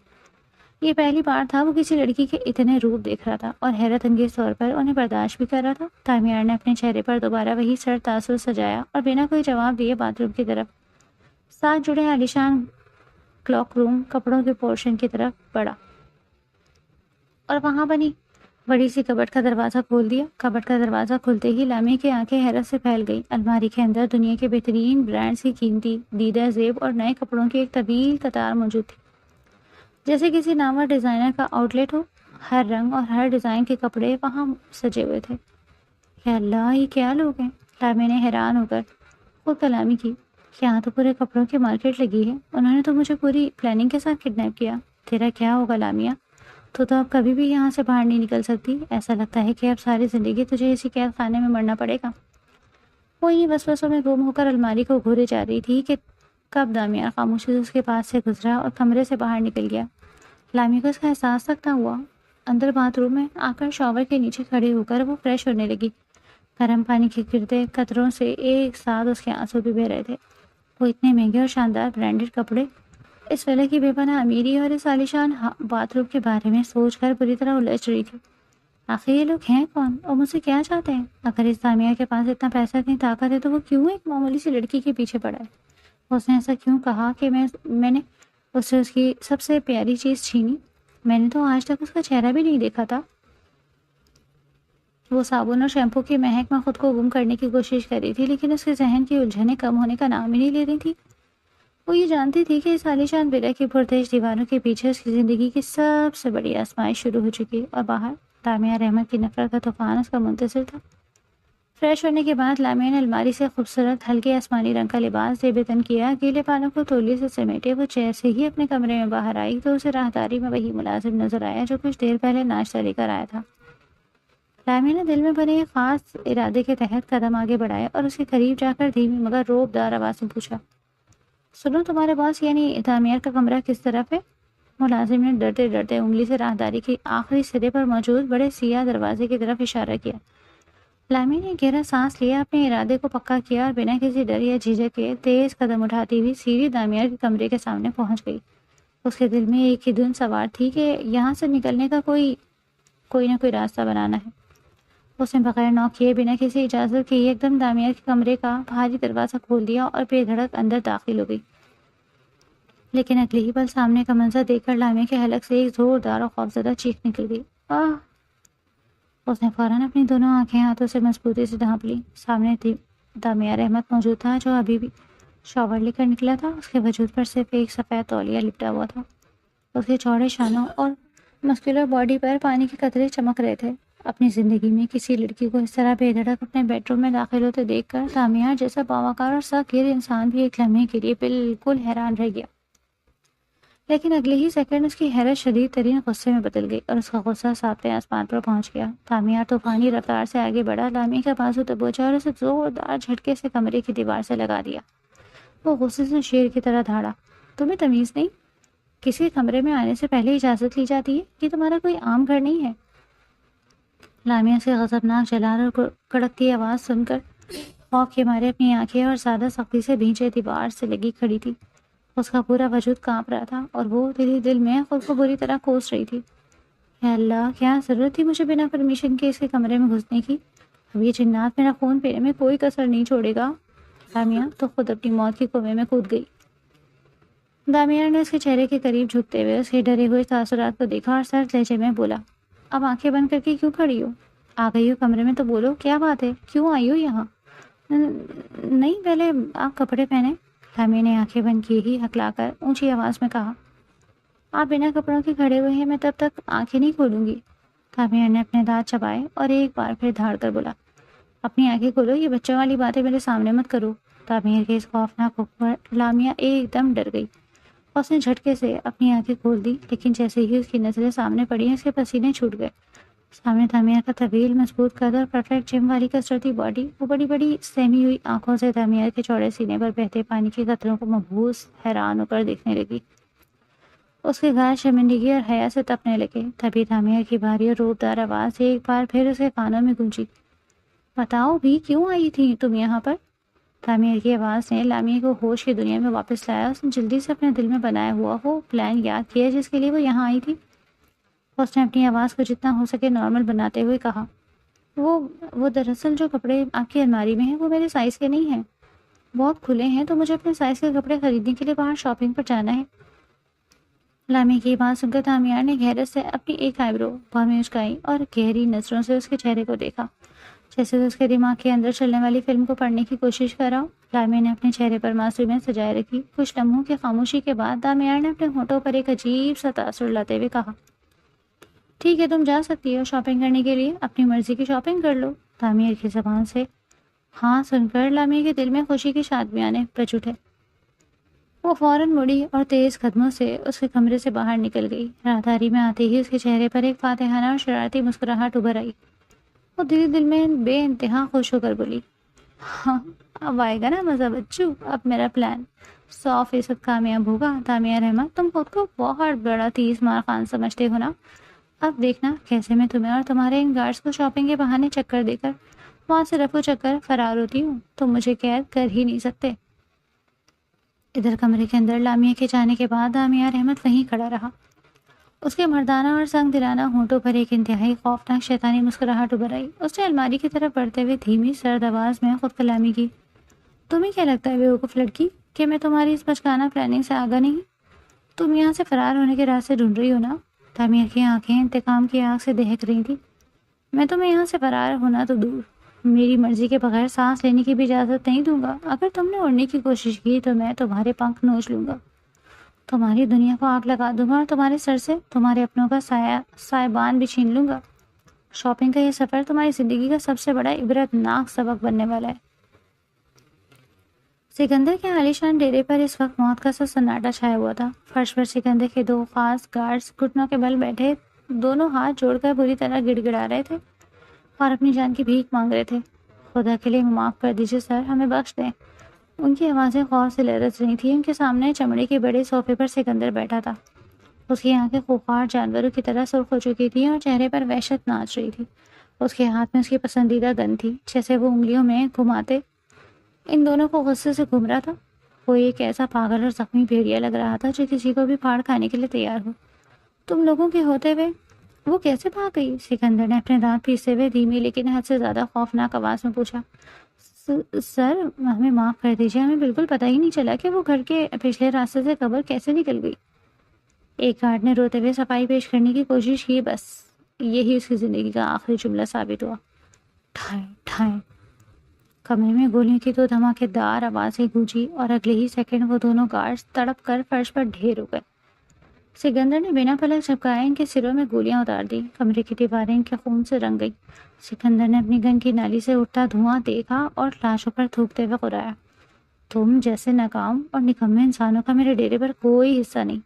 یہ پہلی بار تھا وہ کسی لڑکی کے اتنے روپ دیکھ رہا تھا اور حیرت انگیز طور پر انہیں برداشت بھی کر رہا تھا۔ لامیا نے اپنے چہرے پر دوبارہ وہی سر تاثر سجایا اور بنا کوئی جواب دیے باتھ روم کی طرف ساتھ جڑے عالیشان کلاک روم کپڑوں کے پورشن کی طرف بڑھا اور وہاں بنی بڑی سی کبٹ کا دروازہ کھول دیا۔ کبٹ کا دروازہ کھلتے ہی لامیا کی آنکھیں حیرت سے پھیل گئی۔ الماری کے اندر دنیا کے بہترین برانڈز کی قیمتی دیدہ زیب اور نئے کپڑوں کی ایک طویل قطار موجود تھی، جیسے کسی نامور ڈیزائنر کا آؤٹ لیٹ ہو۔ ہر رنگ اور ہر ڈیزائن کے کپڑے وہاں سجے ہوئے تھے۔ یا اللہ، یہ کیا لوگ ہیں؟ لامیا نے حیران ہو کر خود کلامی کی۔ یہاں تو پورے کپڑوں کی مارکیٹ لگی ہے۔ انہوں نے تو مجھے پوری پلاننگ کے ساتھ کڈنیپ کیا۔ تیرا کیا ہوگا لامیا؟ تو اب کبھی بھی یہاں سے باہر نہیں نکل سکتی۔ ایسا لگتا ہے کہ اب ساری زندگی تجھے اسی قید خانے میں مرنا پڑے گا۔ وہ انہیں وسوسوں میں گم ہو کر الماری کو گھورے جا رہی تھی کہ کب لامیا خاموشی سے اس کے پاس سے گزرا اور کمرے سے باہر نکل گیا۔ لامیا کو اس کا احساس تک نہ ہوا۔ اندر باتھ روم میں آ کر شاور کے نیچے کھڑے ہو کر وہ فریش ہونے لگی۔ گرم پانی کے گرتے قطروں سے ایک ساتھ اس کے آنسو بھی بہہ رہے تھے۔ وہ اتنے مہنگے اور شاندار برانڈڈ کپڑے، اس ویلے کی بے پناہ امیری اور اس عالیشان باتھ روم کے بارے میں سوچ کر بری طرح الجھ رہی تھی۔ آخر یہ لوگ ہیں کون اور مجھ سے کیا چاہتے ہیں؟ اگر اس دامیہ کے پاس اتنا پیسہ اتنی طاقت ہے تو وہ کیوں ایک معمولی سی لڑکی کے پیچھے پڑا ہے؟ اس نے ایسا کیوں کہا کہ میں نے اس سے اس کی سب سے پیاری چیز چھینی؟ میں نے تو آج تک اس کا چہرہ بھی نہیں دیکھا تھا۔ وہ صابن اور شیمپو کی مہک میں خود کو گم کرنے کی کوشش کر رہی تھی، لیکن اس کے ذہن کی الجھنیں کم ہونے کا نام ہی نہیں لے رہی تھی۔ وہ یہ جانتی تھی کہ اس عالیشان ولا کی پرتش دیواروں کے پیچھے اس کی زندگی کی سب سے بڑی آزمائش شروع ہو چکی اور باہر لامیا رحمت کی نفرت کا طوفان اس کا منتظر تھا۔ فریش ہونے کے بعد لامیا نے الماری سے خوبصورت ہلکے آسمانی رنگ کا لباس زیب تن کیا، گیلے بالوں کو تولیے سے سمیٹے وہ جیسے ہی اپنے کمرے میں باہر آئی تو اسے راہداری میں وہی ملازم نظر آیا جو کچھ دیر پہلے ناشتہ لے کر آیا تھا۔ لامیا نے دل میں بنے ایک خاص ارادے کے تحت قدم آگے بڑھائے اور اس کے قریب جا کر دھیمی مگر روب دار آواز میں پوچھا، سنو تمہارے باس یعنی دامیار کا کمرہ کس طرف ہے؟ ملازم نے ڈرتے ڈرتے انگلی سے راہداری کے آخری سرے پر موجود بڑے سیاہ دروازے کی طرف اشارہ کیا۔ لامیا نے گہرا سانس لیا، اپنے ارادے کو پکا کیا اور بنا کسی ڈر یا جھجک کے تیز قدم اٹھاتی ہوئی سیدھی دامیار کے کمرے کے سامنے پہنچ گئی۔ اس کے دل میں ایک ہی دھن سوار تھی کہ یہاں سے نکلنے کا کوئی نہ کوئی راستہ بنانا ہے۔ اس نے بغیر نوک کیے بنا کسی اجازت کے ایک دم دامیار کے کمرے کا بھاری دروازہ کھول دیا اور بے دھڑک اندر داخل ہو گئی۔ لیکن اگلے ہی پل سامنے کا منظر دیکھ کر لامیا کے حلق سے ایک زوردار اور خوفزدہ چیخ نکل گئی۔ آہ! اس نے فوراً اپنی دونوں آنکھیں ہاتھوں سے مضبوطی سے ڈھانپ لی۔ سامنے دامیار احمد موجود تھا جو ابھی بھی شاور لے کر نکلا تھا۔ اس کے وجود پر صرف ایک سفید تولیہ لپٹا ہوا تھا۔ اس کے چوڑے شانوں اور مسکولر باڈی پر پانی کے قطرے چمک رہے تھے۔ اپنی زندگی میں کسی لڑکی کو اس طرح بے دھڑک اپنے بیڈ روم میں داخل ہوتے دیکھ کر دامیار جیسا باوقار اور سخت گیر انسان بھی ایک لمحے کے لیے بالکل حیران رہ گیا۔ لیکن اگلے ہی سیکنڈ اس کی حیرت شدید ترین غصے میں بدل گئی اور اس کا غصہ ساتویں آسمان پر پہنچ گیا۔ دامیار طوفانی رفتار سے آگے بڑھا، لامیا کا بازو دبوچا اور اسے زوردار جھٹکے سے کمرے کی دیوار سے لگا دیا۔ وہ غصے سے شیر کی طرح دھاڑا، تمہیں تمیز نہیں؟ کسی کمرے میں آنے سے پہلے اجازت لی جاتی ہے؟ یہ تمہارا کوئی عام گھر نہیں ہے۔ لامیا سے غضبناک جلال اور کڑکتی آواز سن کر خوف کے مارے اپنی آنکھیں اور زیادہ سختی سے بھینچے دیوار سے لگی کھڑی تھی۔ اس کا پورا وجود کانپ رہا تھا اور وہ دل ہی دل میں خود کو بری طرح کوس رہی تھی۔ یا اللہ، کیا ضرورت تھی مجھے بنا پرمیشن کے اس کے کمرے میں گھسنے کی؟ اب یہ جنات میرا خون پینے میں کوئی کسر نہیں چھوڑے گا۔ لامیا تو خود اپنی موت کے کنویں میں کود گئی۔ دامیار نے اس کے چہرے کے قریب جھکتے ہوئے اس کے ڈرے ہوئے تاثرات کو دیکھا اور سرد لہجے میں بولا، اب آنکھیں بند کر کے کیوں کھڑی ہو؟ آ گئی ہو کمرے میں تو بولو، کیا بات ہے؟ کیوں آئی ہو یہاں؟ نہیں، پہلے آپ کپڑے پہنے۔ لامیا نے آنکھیں بند کی ہی ہکلا کر اونچی آواز میں کہا، آپ بنا کپڑوں کے کھڑے ہوئے ہیں، میں تب تک آنکھیں نہیں کھولوں گی۔ دامیار نے اپنے دانت چبائے اور ایک بار پھر دھاڑ کر بولا، اپنی آنکھیں کھولو، یہ بچوں والی باتیں میرے سامنے مت کرو۔ دامیار کے اس خوفناک حکم پر لامیا ایک دم ڈر گئی۔ اس نے جھٹکے سے اپنی آنکھیں کھول دی، لیکن جیسے ہی اس کی نظریں سامنے پڑی اس کے پسینے چھوٹ گئے۔ سامنے دامیار کا طویل مضبوط قد اور پرفیکٹ جم والی کسرتی باڈی، وہ بڑی بڑی سہمی ہوئی آنکھوں سے دامیار کے چوڑے سینے پر بہتے پانی کے قطروں کو مبہوس حیران ہو کر دیکھنے لگی۔ اس کے گال شرمندگی اور حیا سے تپنے لگے۔ تبھی دامیار کی بھاری اور روبدار آواز ایک بار پھر اس کے کانوں میں گونجی، بتاؤ بھی کیوں آئی تھی تم یہاں پر؟ دامیار کی آواز نے لامیا کو ہوش کی دنیا میں واپس لایا۔ اس نے جلدی سے اپنے دل میں بنایا ہوا وہ پلان یاد کیا جس کے لیے وہ یہاں آئی تھی۔ اس نے اپنی آواز کو جتنا ہو سکے نارمل بناتے ہوئے کہا، وہ دراصل جو کپڑے آپ کی الماری میں ہیں وہ میرے سائز کے نہیں ہیں، بہت کھلے ہیں، تو مجھے اپنے سائز کے کپڑے خریدنے کے لیے باہر شاپنگ پر جانا ہے۔ لامیا کی بات سن کر دامیار نے گہرے سے اپنی ایک آئیبرو بھاں میں اچکائی اور گہری نظروں سے اس کے چہرے کو دیکھا، جیسے اس کے دماغ کے اندر چلنے والی فلم کو پڑھنے کی کوشش کر رہا ہو۔ لامیا نے اپنے چہرے پر معصومیت سجائے رکھی۔ کچھ لمحوں کی خاموشی کے بعد دامیار نے اپنے ہونٹوں پر ایک عجیب سا تاثر لاتے ہوئے کہا، ٹھیک ہے، تم جا سکتی ہو شاپنگ کرنے کے لیے، اپنی مرضی کی شاپنگ کر لو۔ دامیار کی زبان سے ہاں سن کر لامیا کے دل میں خوشی کی شادمیانے بج اٹھے۔ وہ فوراً مڑی اور تیز قدموں سے اس کے کمرے سے باہر نکل گئی۔ راہداری میں آتے ہی اس کے چہرے پر ایک فاتحانہ اور شرارتی مسکراہٹ ابھر آئی۔ وہ دل میں بے انتہا خوش ہو کر بولی، ہاں اب آئے گا نا مزہ بچو، اب میرا پلان 100% کامیاب ہوگا۔ دامیار احمد، تم خود کو بہت بڑا تیز مار خان سمجھتے ہو نا؟ اب دیکھنا کیسے میں تمہیں اور تمہارے ان گارڈز کو شاپنگ کے بہانے چکر دے کر وہاں سے رفو چکر فرار ہوتی ہوں. تم مجھے قید کر ہی نہیں سکتے. ادھر کمرے کے اندر لامیا کے جانے کے بعد دامیار احمد وہیں کھڑا رہا. اس کے مردانہ اور سنگ دلانہ ہونٹوں پر ایک انتہائی خوفناک شیطانی مسکراہٹ ابھر آئی. اس نے الماری کی طرف بڑھتے ہوئے دھیمی سرد آواز میں خود کلامی کی. تمہیں کیا لگتا ہے بیوقوف لڑکی کہ میں تمہاری اس بچکانہ پلاننگ سے آگاہ نہیں؟ تم یہاں سے فرار ہونے کے راستے ڈھونڈ رہی ہو نا؟ دامیار کی آنکھیں انتقام کی آگ سے دہک رہی تھی. میں تمہیں یہاں سے فرار ہونا تو دور، میری مرضی کے بغیر سانس لینے کی بھی اجازت نہیں دوں گا. اگر تم نے اڑنے کی کوشش کی تو میں تمہارے پنکھ نوچ لوں گا، تمہاری دنیا کو آگ لگا دوں گا اور تمہارے سر سے تمہارے اپنوں کا سائبان بھی چھین لوں گا. شاپنگ کا یہ سفر تمہاری زندگی کا سب سے بڑا عبرتناک سبق بننے والا ہے. سکندر کے عالیشان ڈیرے پر اس وقت موت کا سا سناٹا چھایا ہوا تھا. فرش پر سکندر کے دو خاص گارڈز گھٹنوں کے بل بیٹھے دونوں ہاتھ جوڑ کر بری طرح گڑ گڑا رہے تھے اور اپنی جان کی بھیک مانگ رہے تھے. خدا کے لیے معاف کر دیجیے سر، ہمیں بخش دیں. ان کی آوازیں خوف سے لرز رہی تھیں. ان کے سامنے چمڑے کے بڑے صوفے پر سکندر بیٹھا تھا. اس کی آنکھیں خوفار جانوروں کی طرح سرخ ہو چکی تھیں اور چہرے پر وحشت ناچ رہی تھی. اس کے ہاتھ میں اس کی پسندیدہ گن تھی جیسے وہ انگلیوں میں گھماتے ان دونوں کو غصے سے گھوم رہا تھا. وہ ایک ایسا پاگل اور زخمی بھیڑیا لگ رہا تھا جو کسی کو بھی پھاڑ کھانے کے لیے تیار ہو. تم لوگوں کے ہوتے ہوئے وہ کیسے بھاگ گئی؟ سکندر نے اپنے دانت پیستے ہوئے دھیمی لیکن حد سے زیادہ خوفناک آواز میں پوچھا. سر ہمیں معاف کر دیجیے، ہمیں بالکل پتہ ہی نہیں چلا کہ وہ گھر کے پچھلے راستے سے قبر کیسے نکل گئی. ایک گارڈ نے روتے ہوئے صفائی پیش کرنے کی کوشش کی. بس یہی اس کی زندگی کا آخری جملہ ثابت ہوا. ٹھائیں ٹھائیں کمرے میں گولیوں کی دو دھماکے دار آوازیں گونجی اور اگلے ہی سیکنڈ وہ دونوں گارڈز تڑپ کر فرش پر ڈھیر ہو گئے. سکندر نے بنا پلک جھپکائے ان کے سروں میں گولیاں اتار دی. کمرے کی دیواریں ان کے خون سے رنگ گئی. سکندر نے اپنی گن کی نالی سے اٹھتا دھواں دیکھا اور لاشوں پر تھوکتے ہوئے قرایا. تم جیسے ناکام اور نکمے انسانوں کا میرے ڈیرے پر کوئی حصہ نہیں.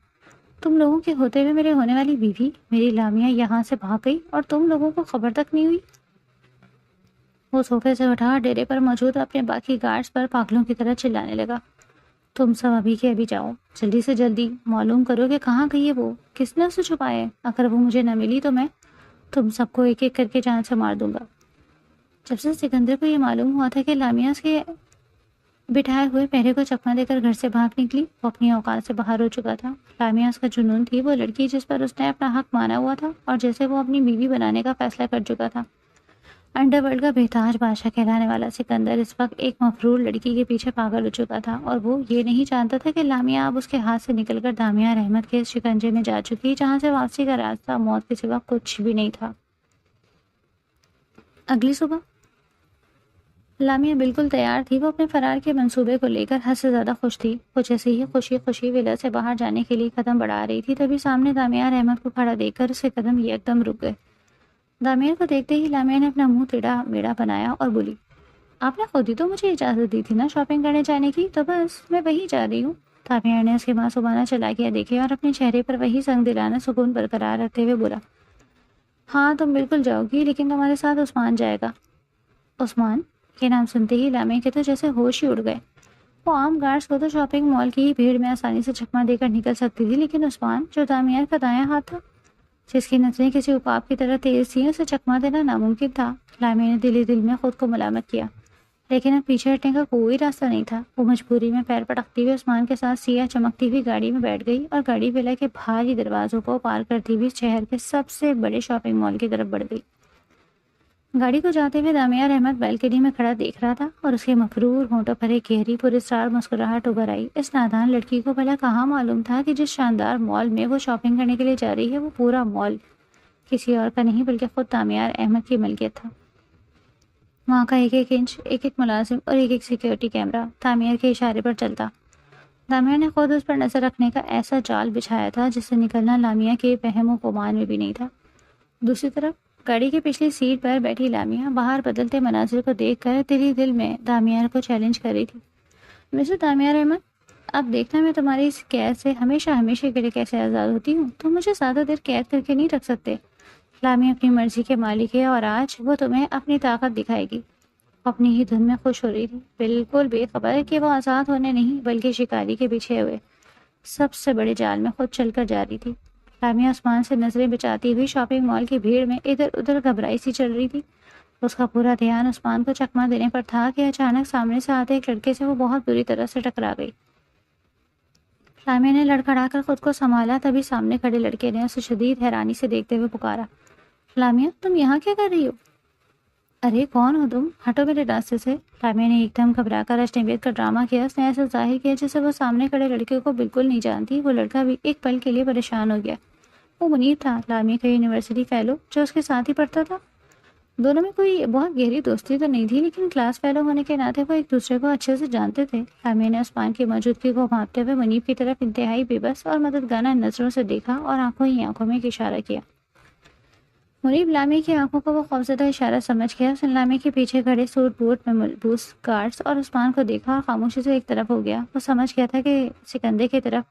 تم لوگوں کے ہوتے ہوئے میرے ہونے والی بیوی میری لامیا یہاں سے بھاگ گئی اور تم لوگوں کو خبر تک نہیں ہوئی. وہ صوفے سے اٹھا ڈیرے پر موجود اپنے باقی گارڈز پر پاگلوں کی طرح چلانے لگا. تم سب ابھی کے ابھی جاؤ، جلدی سے جلدی معلوم کرو کہ کہاں گئی ہے وہ، کس نے اسے چھپایا ہے. اگر وہ مجھے نہ ملی تو میں تم سب کو ایک ایک کر کے جان سے مار دوں گا. جب سے سکندر کو یہ معلوم ہوا تھا کہ لامیا اس کے بٹھائے ہوئے پہرے کو چکما دے کر گھر سے بھاگ نکلی، وہ اپنی اوقات سے باہر ہو چکا تھا. لامیا اس کا جنون تھی، وہ لڑکی جس پر اس نے اپنا حق مانا ہوا تھا اور جیسے وہ اپنی بیوی بنانے کا فیصلہ کر چکا تھا. انڈر ورلڈ کا بہتاج بادشاہ کہلانے والا سکندر اس وقت ایک مفرور لڑکی کے پیچھے پاگل ہو چکا تھا اور وہ یہ نہیں جانتا تھا کہ لامیا اب اس کے ہاتھ سے نکل کر دامیار احمد کے اس شکنجے میں جا چکی جہاں سے واپسی کا راستہ موت کے سوا کچھ بھی نہیں تھا. اگلی صبح لامیا بالکل تیار تھی. وہ اپنے فرار کے منصوبے کو لے کر حد سے زیادہ خوش تھی. وہ جیسے ہی خوشی خوشی ولا سے باہر جانے کے لیے قدم بڑھا رہی تھی تبھی سامنے دامیار احمد کو کھڑا دیکھ کر اس کے قدم یکدم رک گئے. دامیار کو دیکھتے ہی لامیا نے اپنا منہ ٹیڑھا میڑا بنایا اور بولی، آپ نے خود ہی تو مجھے اجازت دی تھی نا شاپنگ کرنے جانے کی، تو بس میں وہی جا رہی ہوں. دامیار نے اس کے معصومانہ چالاکیاں دیکھی اور اپنے چہرے پر وہی سنگ دلانہ سکون برقرار رکھتے ہوئے بولا، ہاں تم بالکل جاؤ گی، لیکن تمہارے ساتھ عثمان جائے گا. عثمان یہ نام سنتے ہی لامیا کے تو جیسے ہوش ہی اڑ گئے. وہ عام گارڈز کو تو شاپنگ مال کی ہی بھیڑ میں آسانی سے چکما دے کر نکل سکتی تھی، لیکن عثمان جو دامیار کا دایاں ہاتھ تھا، جس کی نظریں کسی عقاب کی طرح تیز تھیں، اسے چکما دینا ناممکن تھا. لامیا نے دل ہی دل میں خود کو ملامت کیا، لیکن اب پیچھے ہٹنے کا کوئی راستہ نہیں تھا. وہ مجبوری میں پیر پٹکتی ہوئے عثمان کے ساتھ سیاہ چمکتی ہوئی گاڑی میں بیٹھ گئی اور گاڑی ولا کے بھاری دروازوں کو پار کرتی ہوئی شہر کے سب سے بڑے شاپنگ مال کی طرف بڑھ گئی. گاڑی کو جاتے ہوئے دامیار احمد بالکنی میں کھڑا دیکھ رہا تھا اور اس کے مفرور ہونٹوں پر ایک گہری پراسرار مسکراہٹ ابھر آئی. اس نادان لڑکی کو بھلا کہاں معلوم تھا کہ جس شاندار مال میں وہ شاپنگ کرنے کے لیے جا رہی ہے وہ پورا مال کسی اور کا نہیں بلکہ خود دامیار احمد کی ملکیت تھا. وہاں کا ایک ایک انچ، ایک ایک ملازم اور ایک ایک سیکیورٹی کیمرہ دامیار کے اشارے پر چلتا. دامیار نے خود اس پر نظر رکھنے کا ایسا جال بچھایا تھا جس سے نکلنا لامیا کے وہم و گمان میں بھی نہیں تھا. دوسری طرف گاڑی کی پچھلی سیٹ پر بیٹھی لامیا باہر بدلتے مناظر کو دیکھ کر دل ہی دل میں دامیار کو چیلنج کر رہی تھی. مسٹر دامیار احمد، اب دیکھنا میں تمہاری اس قید سے ہمیشہ ہمیشہ کے لیے کیسے آزاد ہوتی ہوں. تم مجھے زیادہ دیر قید کر کے نہیں رکھ سکتے. لامیا اپنی مرضی کے مالک ہے اور آج وہ تمہیں اپنی طاقت دکھائے گی. اپنی ہی دھن میں خوش ہو رہی تھی، بالکل بے خبر کہ وہ آزاد ہونے نہیں بلکہ شکاری کے پیچھے ہوئے سب سے بڑے جال میں خود چل کر جا رہی تھی. لامیا عثمان سے نظریں بچاتی ہوئی شاپنگ مال کی بھیڑ میں ادھر ادھر گھبرائی سی چل رہی تھی۔ اس کا پورا دھیان عثمان کو چکما دینے پر تھا کہ اچانک سامنے سے آتے ایک لڑکے سے وہ بہت بری طرح سے ٹکرا گئی۔ لامیا نے لڑکھڑا کر خود کو سنبھالا، تبھی سامنے کھڑے لڑکے نے اسے شدید حیرانی سے دیکھتے ہوئے پکارا، لامیا تم یہاں کیا کر رہی ہو؟ ارے کون ہو تم؟ ہٹو میرے راستے سے۔ لامیا نے ایک دم گھبرا کر اجنبیت کا ڈرامہ کیا۔ اس نے ایسا ظاہر کیا جیسے وہ سامنے کھڑے لڑکے کو بالکل نہیں جانتی۔ وہ لڑکا بھی ایک پل کے لیے پریشان ہو گیا۔ وہ منیب تھا، لامیا کا یونیورسٹی فیلو جو اس کے ساتھ ہی پڑھتا تھا۔ دونوں میں کوئی بہت گہری دوستی تو نہیں تھی، لیکن کلاس فیلو ہونے کے ناطے وہ ایک دوسرے کو اچھے سے جانتے تھے۔ لامیا نے عثمان کی موجودگی کو بھانپتے ہوئے منیب کی طرف انتہائی بے بس اور مددگارانہ نظروں سے دیکھا اور آنکھوں ہی آنکھوں میں ایک اشارہ کیا۔ منیب لامیا کی آنکھوں کو وہ خوفزدہ اشارہ سمجھ گیا۔ اس نے لامیا کے پیچھے کھڑے سوٹ بوٹ میں ملبوس گارڈز اور عثمان کو دیکھا اور خاموشی سے ایک طرف ہو گیا۔ وہ سمجھ گیا تھا کہ سکندے کی طرف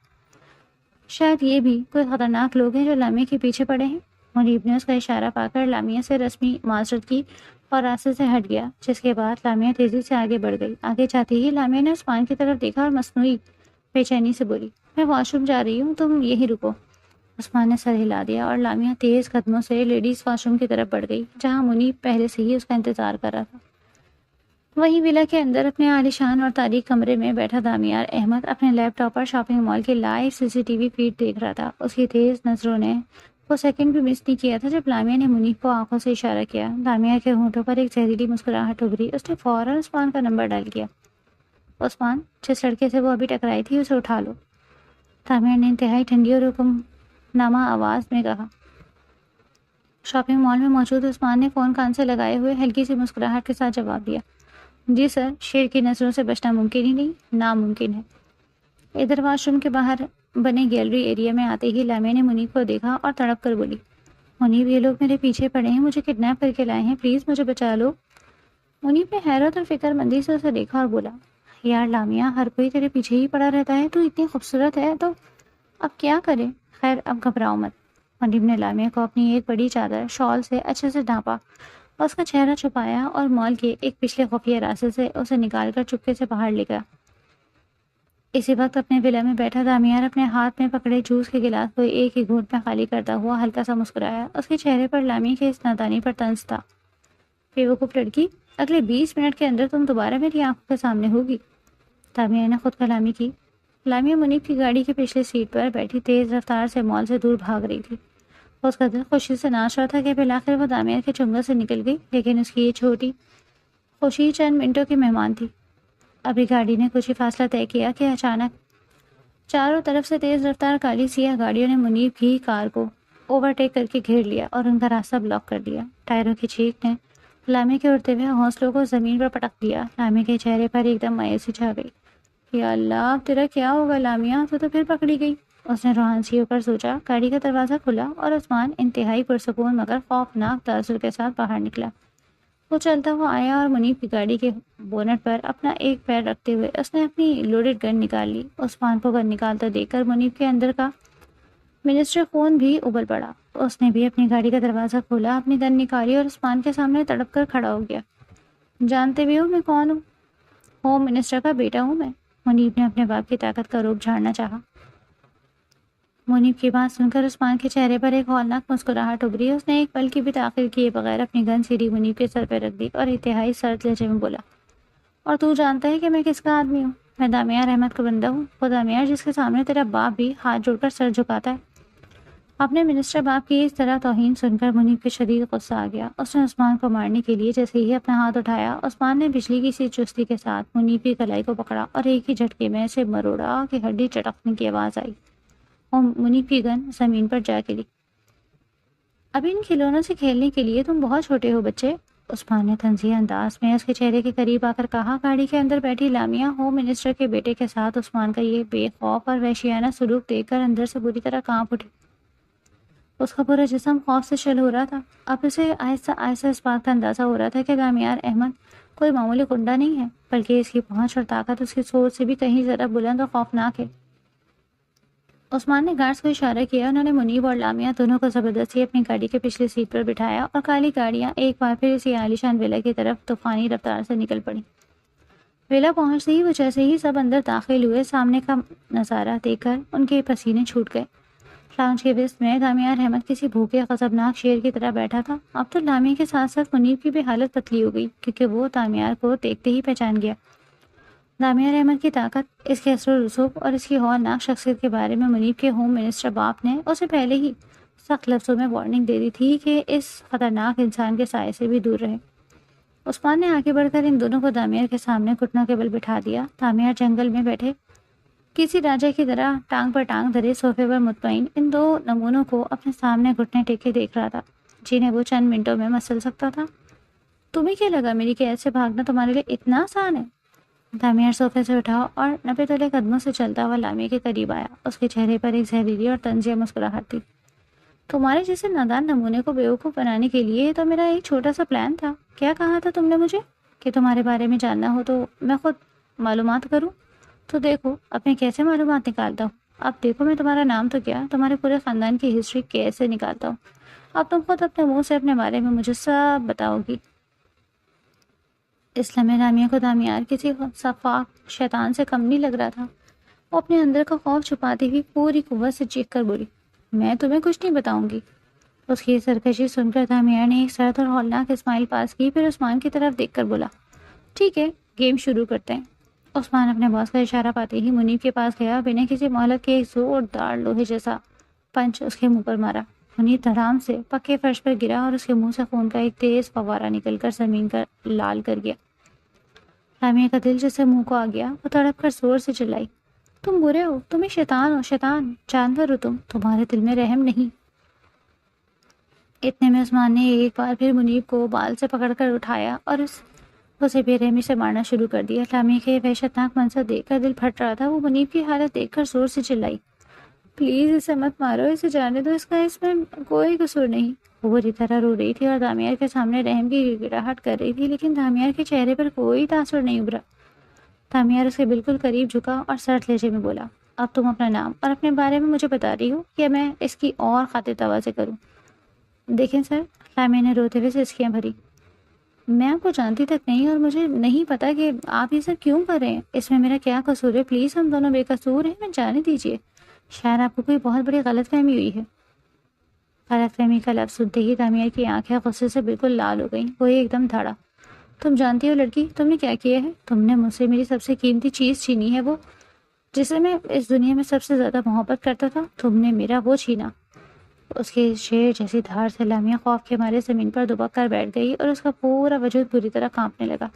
شاید یہ بھی کوئی خطرناک لوگ ہیں جو لامیا کے پیچھے پڑے ہیں۔ منیب نے اس کا اشارہ پا کر لامیا سے رسمی معذرت کی اور راستے سے ہٹ گیا، جس کے بعد لامیا تیزی سے آگے بڑھ گئی۔ آگے جاتے ہی لامیا نے عثمان کی طرف دیکھا اور مصنوعی بے چینی سے بولی، میں واش روم جا رہی ہوں، تم یہیں رکو۔ عثمان نے سر ہلا دیا اور لامیا تیز قدموں سے لیڈیز واش روم کی طرف بڑھ گئی، جہاں منیب پہلے سے ہی اس کا انتظار کر رہا تھا۔ وہیں ولا کے اندر اپنے عالیشان اور تاریک کمرے میں بیٹھا دامیار احمد اپنے لیپ ٹاپ پر شاپنگ مال کے لائیو CCTV فیڈ دیکھ رہا تھا۔ اس کی تیز نظروں نے وہ سیکنڈ بھی مس نہیں کیا تھا جب لامیا نے منیب کو آنکھوں سے اشارہ کیا۔ لامیا کے ہونٹوں پر ایک زہریلی مسکراہٹ ابھری۔ اس نے فوراً عثمان کا نمبر ڈائل کیا۔ عثمان، جس لڑکے سے وہ ابھی ٹکرائی تھی اسے اٹھا لو، لامیا نے انتہائی ٹھنڈی اور حکم نامہ آواز میں کہا۔ شاپنگ مال میں موجود عثمان نے فون کان سے لگائے ہوئے ہلکی سی مسکراہٹ کے ساتھ جواب دیا، جی سر، شیر کی نظروں سے بچنا ممکن ہی نہیں، ناممکن ہے۔ ادھر واش روم کے باہر بنے گیلری ایریا میں آتے ہی لامیا نے منیب کو دیکھا اور تڑپ کر بولی، منیب یہ لوگ میرے پیچھے پڑے ہیں، مجھے کڈنیپ کر کے لائے ہیں، پلیز مجھے بچا لو۔ منیب نے حیرت اور فکر مندی سے اسے دیکھا اور بولا، یار لامیا، ہر کوئی تیرے پیچھے ہی پڑا رہتا ہے، تو اتنی خوبصورت ہے تو اب کیا کرے؟ خیر اب گھبراؤ مت۔ منیب نے لامیا کو اپنی ایک بڑی چادر شال سے اچھے سے ڈھانپا اور اس کا چہرہ چھپایا اور مال کے ایک پچھلے خفیہ راستے سے اسے نکال کر چپکے سے باہر لے گیا۔ اسی وقت اپنے ولا میں بیٹھا دامیار اپنے ہاتھ میں پکڑے جوس کے گلاس کو ایک ہی گھونٹ میں خالی کرتا ہوا ہلکا سا مسکرایا۔ اس کے چہرے پر لامیا کے اس نادانی پر طنز تھا۔ بیوقوف لڑکی، اگلے 20 منٹ کے اندر تم دوبارہ میری آنکھوں کے سامنے ہوگی۔ دامیار نے خود کلامی کی۔ لامیا منیب کی گاڑی کے پچھلے سیٹ پر بیٹھی تیز رفتار سے مال سے دور بھاگ رہی تھی۔ اس کا دل خوشی سے ناچ رہا تھا کہ بالآخر وہ دامیار کے چنگل سے نکل گئی، لیکن اس کی یہ چھوٹی خوشی چند منٹوں کی مہمان تھی۔ ابھی گاڑی نے کچھ ہی فاصلہ طے کیا کہ اچانک چاروں طرف سے تیز رفتار کالی سیاہ گاڑیوں نے منیب کی کار کو اوورٹیک کر کے گھیر لیا اور ان کا راستہ بلاک کر دیا۔ ٹائروں کی چیخ نے لامیا کے اڑتے ہوئے حوصلوں کو زمین پر پٹک دیا۔ لامیا کے چہرے پر ایک دم مایوسی چھا گئی۔ یا اللہ، اب تیرا کیا ہوگا لامیا، تو پھر پکڑی گئی۔ اس نے روحانسی ہو کر سوچا۔ گاڑی کا دروازہ کھلا اور عثمان انتہائی پرسکون مگر خوفناک تاثر کے ساتھ باہر نکلا۔ وہ چلتا ہوا آیا اور منیب کی گاڑی کے بونٹ پر اپنا ایک پیر رکھتے ہوئے اس نے اپنی لوڈڈ گن نکال لی۔ عثمان کو گن نکالتا دیکھ کر منیب کے اندر کا منسٹر خون بھی ابل پڑا۔ اس نے بھی اپنی گاڑی کا دروازہ کھولا، اپنی گن نکالی اور عثمان کے سامنے تڑپ کر کھڑا ہو گیا۔ جانتے بھی ہو میں کون ہوں؟ ہوم منسٹر کا بیٹا ہوں میں۔ منیب نے اپنے باپ کی طاقت کا روپ جھاڑنا چاہا۔ منیب کی بات سن کر عثمان کے چہرے پر ایک ہولناک مسکراہٹ ابھری۔ اس نے ایک پل کی بھی تاخیر کیے بغیر اپنی گن سیدھی منیب کے سر پہ رکھ دی اور انتہائی سرد لہجے میں بولا، اور تو جانتا ہے کہ میں کس کا آدمی ہوں؟ میں دامیار احمد کا بندہ ہوں، وہ دامیار جس کے سامنے تیرا باپ بھی ہاتھ جوڑ کر سر جھکاتا ہے۔ اپنے منسٹر باپ کی اس طرح توہین سن کر منیب کے شدید غصہ آ گیا۔ اس نے عثمان کو مارنے کے لیے جیسے ہی اپنا ہاتھ اٹھایا، عثمان نے بجلی کی سی چستی کے ساتھ منیب کی کلائی کو پکڑا اور ایک ہی جھٹکے میں اسے مروڑا کہ ہڈی چٹکنے کی آواز آئی اور منیب کی گن زمین پر جا گری۔ اب ان کھلونوں سے کھیلنے کے لیے تم بہت چھوٹے ہو بچے، عثمان نے تنزیہ انداز میں اس کے چہرے کے قریب آ کر کہا۔ گاڑی کے اندر بیٹھی لامیا ہوم منسٹر کے بیٹے کے ساتھ عثمان کا یہ بے خوف اور وحشیانہ سلوک دیکھ کر اندر سے بری طرح کانپ اٹھی۔ اس کا پورا جسم خوف سے شل ہو رہا تھا۔ اب اسے آہستہ آہستہ اس بات کا اندازہ ہو رہا تھا کہ دامیار احمد کوئی معمولی گنڈا نہیں ہے، بلکہ اس کی پہنچ اور طاقت اس کی سوچ سے بھی کہیں زیادہ بلند اور خوفناک ہے۔ عثمان نے گارڈز کو اشارہ کیا۔ انہوں نے منیب اور لامیا دونوں کو زبردستی اپنی گاڑی کے پچھلی سیٹ پر بٹھایا اور کالی گاڑیاں ایک بار پھر اسی عالیشان ولا کی طرف طوفانی رفتار سے نکل پڑیں۔ ولا پہنچتے ہی وہ جیسے ہی سب اندر داخل ہوئے، سامنے کا نظارہ دیکھ کر ان کے پسینے چھوٹ گئے۔ لانچ کے بست میں دامیار احمد کسی بھوکے غضبناک شیر کی طرح بیٹھا تھا۔ اب تو لامیہ کے ساتھ ساتھ منیب کی بھی حالت پتلی ہو گئی، کیونکہ وہ دامیار کو دیکھتے ہی پہچان گیا۔ دامیار احمد کی طاقت، اس کے اثر و رسوخ اور اس کی ہولناک شخصیت کے بارے میں منیب کے ہوم منسٹر باپ نے اسے پہلے ہی سخت لفظوں میں وارننگ دے دی تھی کہ اس خطرناک انسان کے سائے سے بھی دور رہے۔ عثمان نے آگے بڑھ کر ان دونوں کو دامیار کے سامنے گھٹنوں کے بل بٹھا دیا۔ دامیار جنگل میں بیٹھے کسی راجا کی طرح ٹانگ پر ٹانگ دھرے صوفے پر مطمئن ان دو نمونوں کو اپنے سامنے گھٹنے ٹیکے دیکھ رہا تھا، جنہیں وہ چند منٹوں میں مسل سکتا تھا۔ تمہیں کیا لگا میری قید سے بھاگنا تمہارے لیے اتنا آسان ہے؟ دامیار صوفے سے اٹھا اور 90 تلے قدموں سے چلتا ہوا لامیہ کے قریب آیا۔ اس کے چہرے پر ایک زہریلی اور طنزیہ مسکراہٹ تھی۔ تمہارے جیسے نادان نمونے کو بیوقوف بنانے کے لیے تو میرا ایک چھوٹا سا پلان تھا۔ کیا کہا تھا تم نے مجھے کہ تمہارے بارے میں جاننا ہو تو میں خود معلومات کروں؟ تو دیکھو اب میں کیسے معلومات نکالتا ہوں۔ اب دیکھو میں تمہارا نام تو کیا، تمہارے پورے خاندان کی ہسٹری کیسے نکالتا ہوں۔ اب تم خود اپنے منہ سے اپنے بارے میں مجھے سب بتاؤ گی۔ اس لمحے لامیہ کو دامیار کسی صفاق شیطان سے کم نہیں لگ رہا تھا۔ وہ اپنے اندر کا خوف چھپاتی ہوئی پوری قوت سے چیخ کر بولی، میں تمہیں کچھ نہیں بتاؤں گی۔ اس کی سرکشی سن کر دامیار نے ایک سرد اور ہولناک اسمائل پاس کی، پھر عثمان کی طرف دیکھ کر بولا، ٹھیک ہے گیم شروع کرتے ہیں۔ عثمان اپنے باس کا اشارہ پاتے ہی منیب کے پاس گیا، بنا کسی مہلت کے ایک زوردار لوہے جیسا پنچ اس کے منہ پر مارا۔ منیب دھڑام سے پکے فرش پر گرا اور اس کے منہ سے خون کا ایک تیز فوارہ نکل کر زمین کا لال کر گیا۔ لامیہ کا دل جیسے منہ کو آ گیا، وہ تڑپ کر زور سے چلائی، تم برے ہو، تم ایک شیطان ہو، شیطان، جانور ہو تمہارے دل میں رحم نہیں۔ اتنے میں عثمان نے ایک بار پھر منیب کو بال سے پکڑ کر اٹھایا اور اسے بے رحمی سے مارنا شروع کر دیا۔ لامیہ کے وحشتناک منظر دیکھ کر دل پھٹ رہا تھا۔ وہ منیب کی حالت دیکھ کر زور سے چلائی، پلیز اسے مت مارو، اسے جانے دو، اس میں کوئی قصور نہیں۔ وہ بری طرح رو رہی تھی اور دامیار کے سامنے رحم کی گڑگڑاہٹ کر رہی تھی، لیکن دامیار کے چہرے پر کوئی تاثر نہیں ابھرا۔ دامیار اس کے بالکل قریب جھکا اور سرد لہجے میں بولا، اب تم اپنا نام اور اپنے بارے میں مجھے بتا رہی ہو یا میں اس کی اور خاطر تواضع کروں؟ دیکھیں سر، لامیہ نے روتے ہوئے سسکیاں بھری، میں آپ کو جانتی تک نہیں اور مجھے نہیں پتا کہ آپ یہ سب کیوں کر رہے ہیں، اس میں میرا کیا قصور ہے؟ پلیز ہم دونوں بے قصور ہیں، میں جانے دیجیے۔ شاید آپ کو کوئی بہت بڑی غلط فہمی ہوئی ہے۔ غلط فہمی کا لفظ سنتے ہی دامیار کی آنکھیں غصے سے بالکل لال ہو گئیں۔ وہ ایک دم دھڑا، تم جانتی ہو لڑکی تم نے کیا کیا ہے؟ تم نے مجھ سے میری سب سے قیمتی چیز چھینی ہے، وہ جسے میں اس دنیا میں سب سے زیادہ محبت کرتا تھا، تم نے میرا وہ چھینا۔ اس کے شیر جیسی دھار سے لامیہ خوف کے مارے زمین پر دبک کر بیٹھ گئی اور اس کا پورا وجود بری طرح کانپنے لگا۔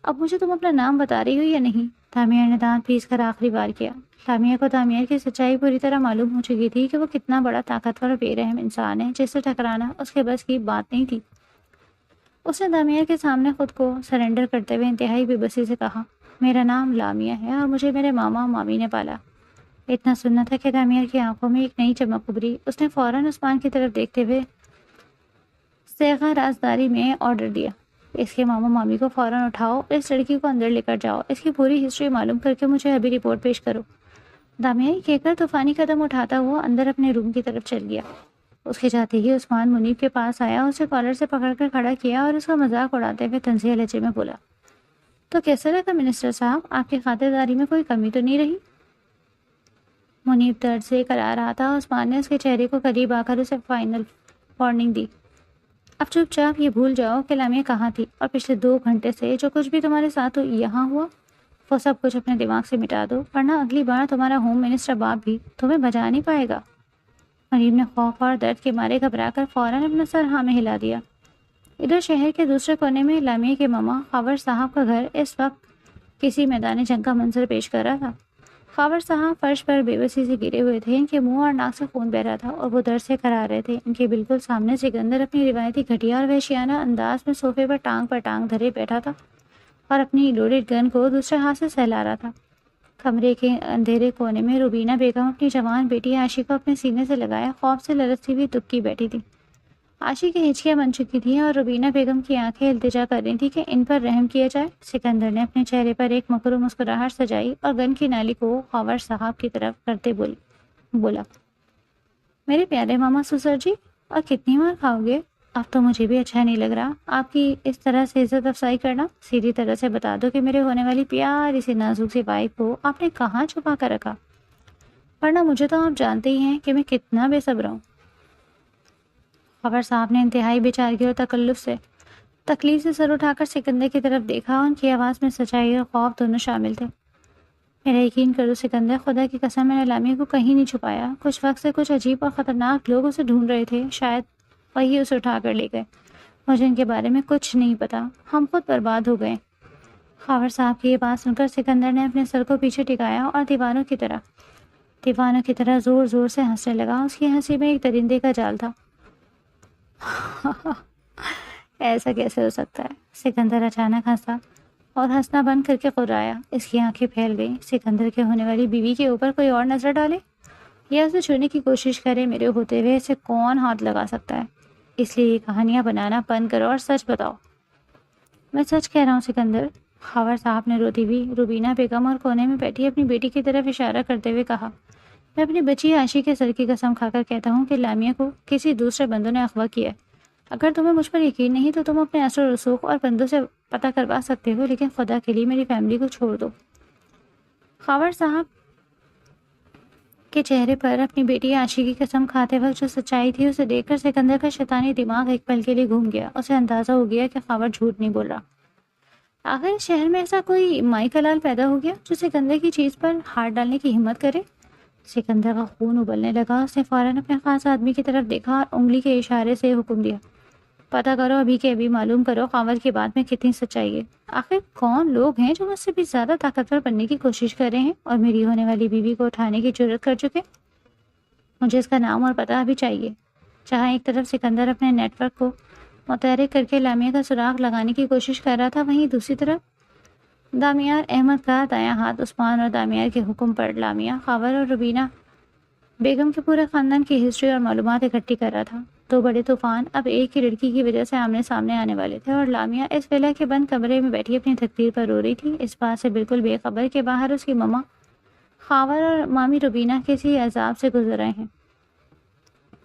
اب مجھے تم اپنا نام بتا رہی ہو یا نہیں؟ دامیار نے دانت پیس کر آخری بار کیا۔ لامیہ کو دامیار کی سچائی پوری طرح معلوم ہو چکی تھی کہ وہ کتنا بڑا طاقتور اور بے رحم انسان ہے، جس سے ٹکرانا اس کے بس کی بات نہیں تھی۔ اس نے دامیار کے سامنے خود کو سرنڈر کرتے ہوئے انتہائی بے بسی سے کہا، میرا نام لامیہ ہے اور مجھے میرے ماما مامی نے پالا۔ اتنا سننا تھا کہ دامیار کی آنکھوں میں ایک نئی چمک ابھری۔ اس نے فوراً عثمان کی طرف دیکھتے ہوئے صیغہ رازداری میں آرڈر دیا، اس کے ماما مامی کو فوراً اٹھاؤ، اس لڑکی کو اندر لے کر جاؤ، اس کی پوری ہسٹری معلوم کر کے مجھے ابھی رپورٹ پیش کرو۔ دامیار کہہ کر طوفانی قدم اٹھاتا ہوا اندر اپنے روم کی طرف چل گیا۔ اس کے جاتے ہی عثمان منیب کے پاس آیا، اسے کالر سے پکڑ کر کھڑا کیا اور اس کا مذاق اڑاتے ہوئے طنزیہ لہجے میں بولا، تو کیسا لگا منسٹر صاحب، آپ کی خاطرداری میں کوئی کمی تو نہیں رہی؟ منیب درد سے کرا رہا تھا۔ عثمان نے اس کے چہرے کو قریب آ کر اسے فائنل وارننگ دی، اب چپ چاپ یہ بھول جاؤ کہ لامیہ کہاں تھی، اور پچھلے 2 گھنٹے سے جو کچھ بھی تمہارے ساتھ یہاں ہوا وہ سب کچھ اپنے دماغ سے مٹا دو، ورنہ اگلی بار تمہارا ہوم منسٹر باپ بھی تمہیں بچا نہیں پائے گا۔ منیب نے خوف اور درد کے مارے گھبرا کر فوراً اپنا سر ہاں میں ہلا دیا۔ ادھر شہر کے دوسرے کونے میں لامیہ کے ماما خاور صاحب کا گھر اس وقت کسی میدان جنگ کا منظر پیش کر رہا تھا۔ خاور صاحب فرش پر بے بسی سے گرے ہوئے تھے، ان کے منہ اور ناک سے خون بہہ رہا تھا اور وہ درد سے کرا رہے تھے۔ ان کے بالکل سامنے سکندر اپنی روایتی گھٹیا اور وحشیانہ انداز میں صوفے پر ٹانگ دھرے بیٹھا تھا اور اپنی لوڈڈ گن کو دوسرے ہاتھ سے سہلا رہا تھا۔ کمرے کے اندھیرے کونے میں روبینہ بیگم اپنی جوان بیٹی عاشی کو اپنے سینے سے لگایا خوف سے لرزتی ہوئی دبکی بیٹھی تھی۔ عاشی کی ہچکیاں بن چکی تھیں اور روبینہ بیگم کی آنکھیں التجا کر رہی تھیں کہ ان پر رحم کیا جائے۔ سکندر نے اپنے چہرے پر ایک مکرو مسکراہٹ سجائی اور گن کی نالی کو خاور صاحب کی طرف کرتے بولا، میرے پیارے ماما سسر جی، اور کتنی مار کھاؤ گے؟ اب تو مجھے بھی اچھا نہیں لگ رہا آپ کی اس طرح سے عزت افزائی کرنا۔ سیدھی طرح سے بتا دو کہ میرے ہونے والی پیاری سی نازک سی وائف کو آپ نے کہاں چھپا کر رکھا؟ ورنہ مجھے تو آپ جانتے ہی ہیں کہ میں کتنا بے صبر ہوں۔ خبر صاحب نے انتہائی بے چارگی اور تکلیف سے سر اٹھا کر سکندر کی طرف دیکھا۔ ان کی آواز میں سچائی اور خوف دونوں شامل تھے۔ میرا یقین کرو سکندر، خدا کی قسم میں نے لامیہ کو کہیں نہیں چھپایا۔ کچھ وقت سے کچھ عجیب اور خطرناک لوگ اسے ڈھونڈ رہے تھے، شاید وہی اسے اٹھا کر لے گئے۔ مجھے ان کے بارے میں کچھ نہیں پتا، ہم خود برباد ہو گئے۔ خاور صاحب کی یہ بات سن کر سکندر نے اپنے سر کو پیچھے ٹکایا اور دیوانوں کی طرح زور زور سے ہنسنے لگا۔ اس کی ہنسی میں ایک درندے کا جال تھا۔ ایسا کیسے ہو سکتا ہے؟ سکندر اچانک ہنسا اور ہنسنا بند کر کے قرایا۔ اس کی آنکھیں پھیل گئیں۔ سکندر کے ہونے والی بیوی کے اوپر کوئی اور نظر ڈالے یا اسے چھونے کی کوشش کرے، میرے ہوتے ہوئے اسے کون ہاتھ لگا سکتا ہے؟ اس لیے یہ کہانیاں بنانا بند کرو اور سچ بتاؤ۔ میں سچ کہہ رہا ہوں سکندر، خاور صاحب نے روتی ہوئی روبینہ بیگم اور کونے میں بیٹھی اپنی بیٹی کی طرف اشارہ کرتے ہوئے کہا۔ میں اپنی بچی عائشی کے سر کی قسم کھا کر کہتا ہوں کہ لامیہ کو کسی دوسرے بندوں نے اغوا کیا ہے۔ اگر تمہیں مجھ پر یقین نہیں تو تم اپنے اثر و رسوخ اور بندوں سے پتہ کروا سکتے ہو، لیکن خدا کے لیے میری فیملی کو چھوڑ دو۔ خاور صاحب کے چہرے پر اپنی بیٹی عائشی کی قسم کھاتے وقت جو سچائی تھی اسے دیکھ کر سکندر کا شیطانی دماغ ایک پل کے لیے گھوم گیا۔ اسے اندازہ ہو گیا کہ خاور جھوٹ نہیں بول رہا۔ آخر اس شہر میں ایسا کوئی مائی کلال پیدا ہو گیا جو سکندر کی چیز پر ہاتھ ڈالنے کی ہمت کرے؟ سکندر کا خون ابلنے لگا۔ اس نے فوراً اپنے خاص آدمی کی طرف دیکھا اور انگلی کے اشارے سے حکم دیا، پتہ کرو، ابھی کے ابھی معلوم کرو خاور کی بات میں کتنی سچائی ہے۔ آخر کون لوگ ہیں جو مجھ سے بھی زیادہ طاقتور بننے کی کوشش کر رہے ہیں اور میری ہونے والی بیوی کو اٹھانے کی جرات کر چکے؟ مجھے اس کا نام اور پتہ بھی چاہیے۔ جہاں ایک طرف سکندر اپنے نیٹ ورک کو متحرک کر کے لامیہ کا سراغ لگانے کی کوشش کر رہا تھا، وہیں دوسری طرف دامیار احمد کا دایاں ہاتھ عثمان اور دامیار کے حکم پر لامیہ، خاور اور روبینہ بیگم کے پورے خاندان کی ہسٹری اور معلومات اکٹھی کر رہا تھا۔ دو بڑے طوفان اب ایک ہی لڑکی کی وجہ سے آمنے سامنے آنے والے تھے، اور لامیہ اس ویلا کے بند کمرے میں بیٹھی اپنی تقدیر پر رو رہی تھی، اس بات سے بالکل بے خبر کہ باہر اس کی مما خاور اور مامی روبینہ کسی عذاب سے گزر رہے ہیں۔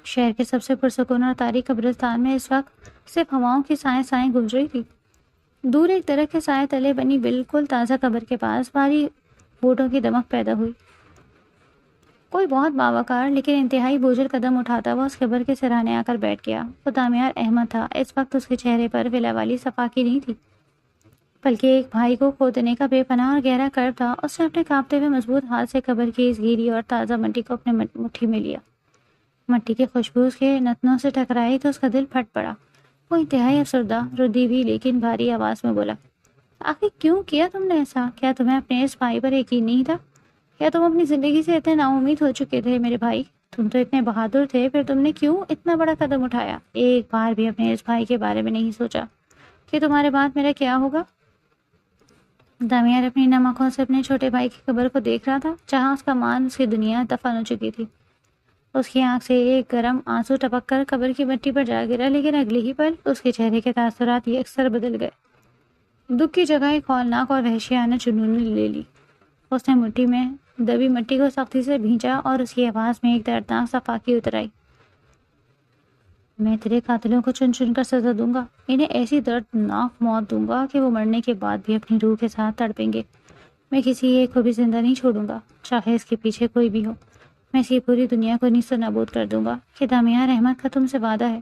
شہر کے سب سے پرسکون اور تاریک قبرستان میں اس وقت صرف ہواؤں کی سائیں گونج رہی تھی۔ دور ایک درخت کے سائے تلے بنی بالکل تازہ قبر کے پاس بھاری بوٹوں کی دمک پیدا ہوئی۔ کوئی بہت باوقار لیکن انتہائی بوجھل قدم اٹھاتا ہوا اس قبر کے سرانے آ کر بیٹھ گیا۔ وہ دامیار احمد تھا۔ اس وقت اس کے چہرے پر ولا والی صفاقی نہیں تھی، بلکہ ایک بھائی کو کھودنے کا بے پناہ اور گہرا کرب تھا۔ اس نے اپنے کانپتے ہوئے مضبوط ہاتھ سے قبر کی اس گیلی اور تازہ مٹی کو اپنے مٹھی میں لیا۔ مٹی کی خوشبو اس کے نتنوں سے ٹکرائی تو اس کا دل پھٹ پڑا۔ وہ انتہائی افسردہ، ردی ہوئی لیکن بھاری آواز میں بولا، آخر کیوں کیا تم نے ایسا؟ کیا تمہیں اپنے اس بھائی پر یقین نہیں تھا؟ کیا تم اپنی زندگی سے اتنے نا امید ہو چکے تھے؟ میرے بھائی، تم تو اتنے بہادر تھے، پھر تم نے کیوں اتنا بڑا قدم اٹھایا؟ ایک بار بھی اپنے اس بھائی کے بارے میں نہیں سوچا کہ تمہارے بعد میرا کیا ہوگا؟ دامیار اپنی نم آنکھوں سے اپنے چھوٹے بھائی کی قبر کو دیکھ رہا تھا، جہاں اس کا مان، اس کی دنیا دفن ہو چکی تھی۔ اس کی آنکھ سے ایک گرم آنسو ٹپک کر قبر کی مٹی پر جا گرا، لیکن اگلے ہی پل اس کے چہرے کے تاثرات یکسر بدل گئے۔ دکھ کی جگہ ایک ہولناک اور وحشیانہ جنون نے لے لی۔ اس نے مٹی میں دبی مٹی کو سختی سے بھینچا اور اس کی آواز میں ایک دردناک صفاقی اتر آئی، میں تیرے قاتلوں کو چن چن کر سزا دوں گا، انہیں ایسی دردناک موت دوں گا کہ وہ مرنے کے بعد بھی اپنی روح کے ساتھ تڑپیں گے۔ میں کسی ایک کو بھی زندہ نہیں چھوڑوں گا، چاہے اس کے پیچھے کوئی بھی ہو۔ میں اسی پوری دنیا کو نیست و نابود کر دوں گا کہ دامیار احمد کا تم سے وعدہ ہے۔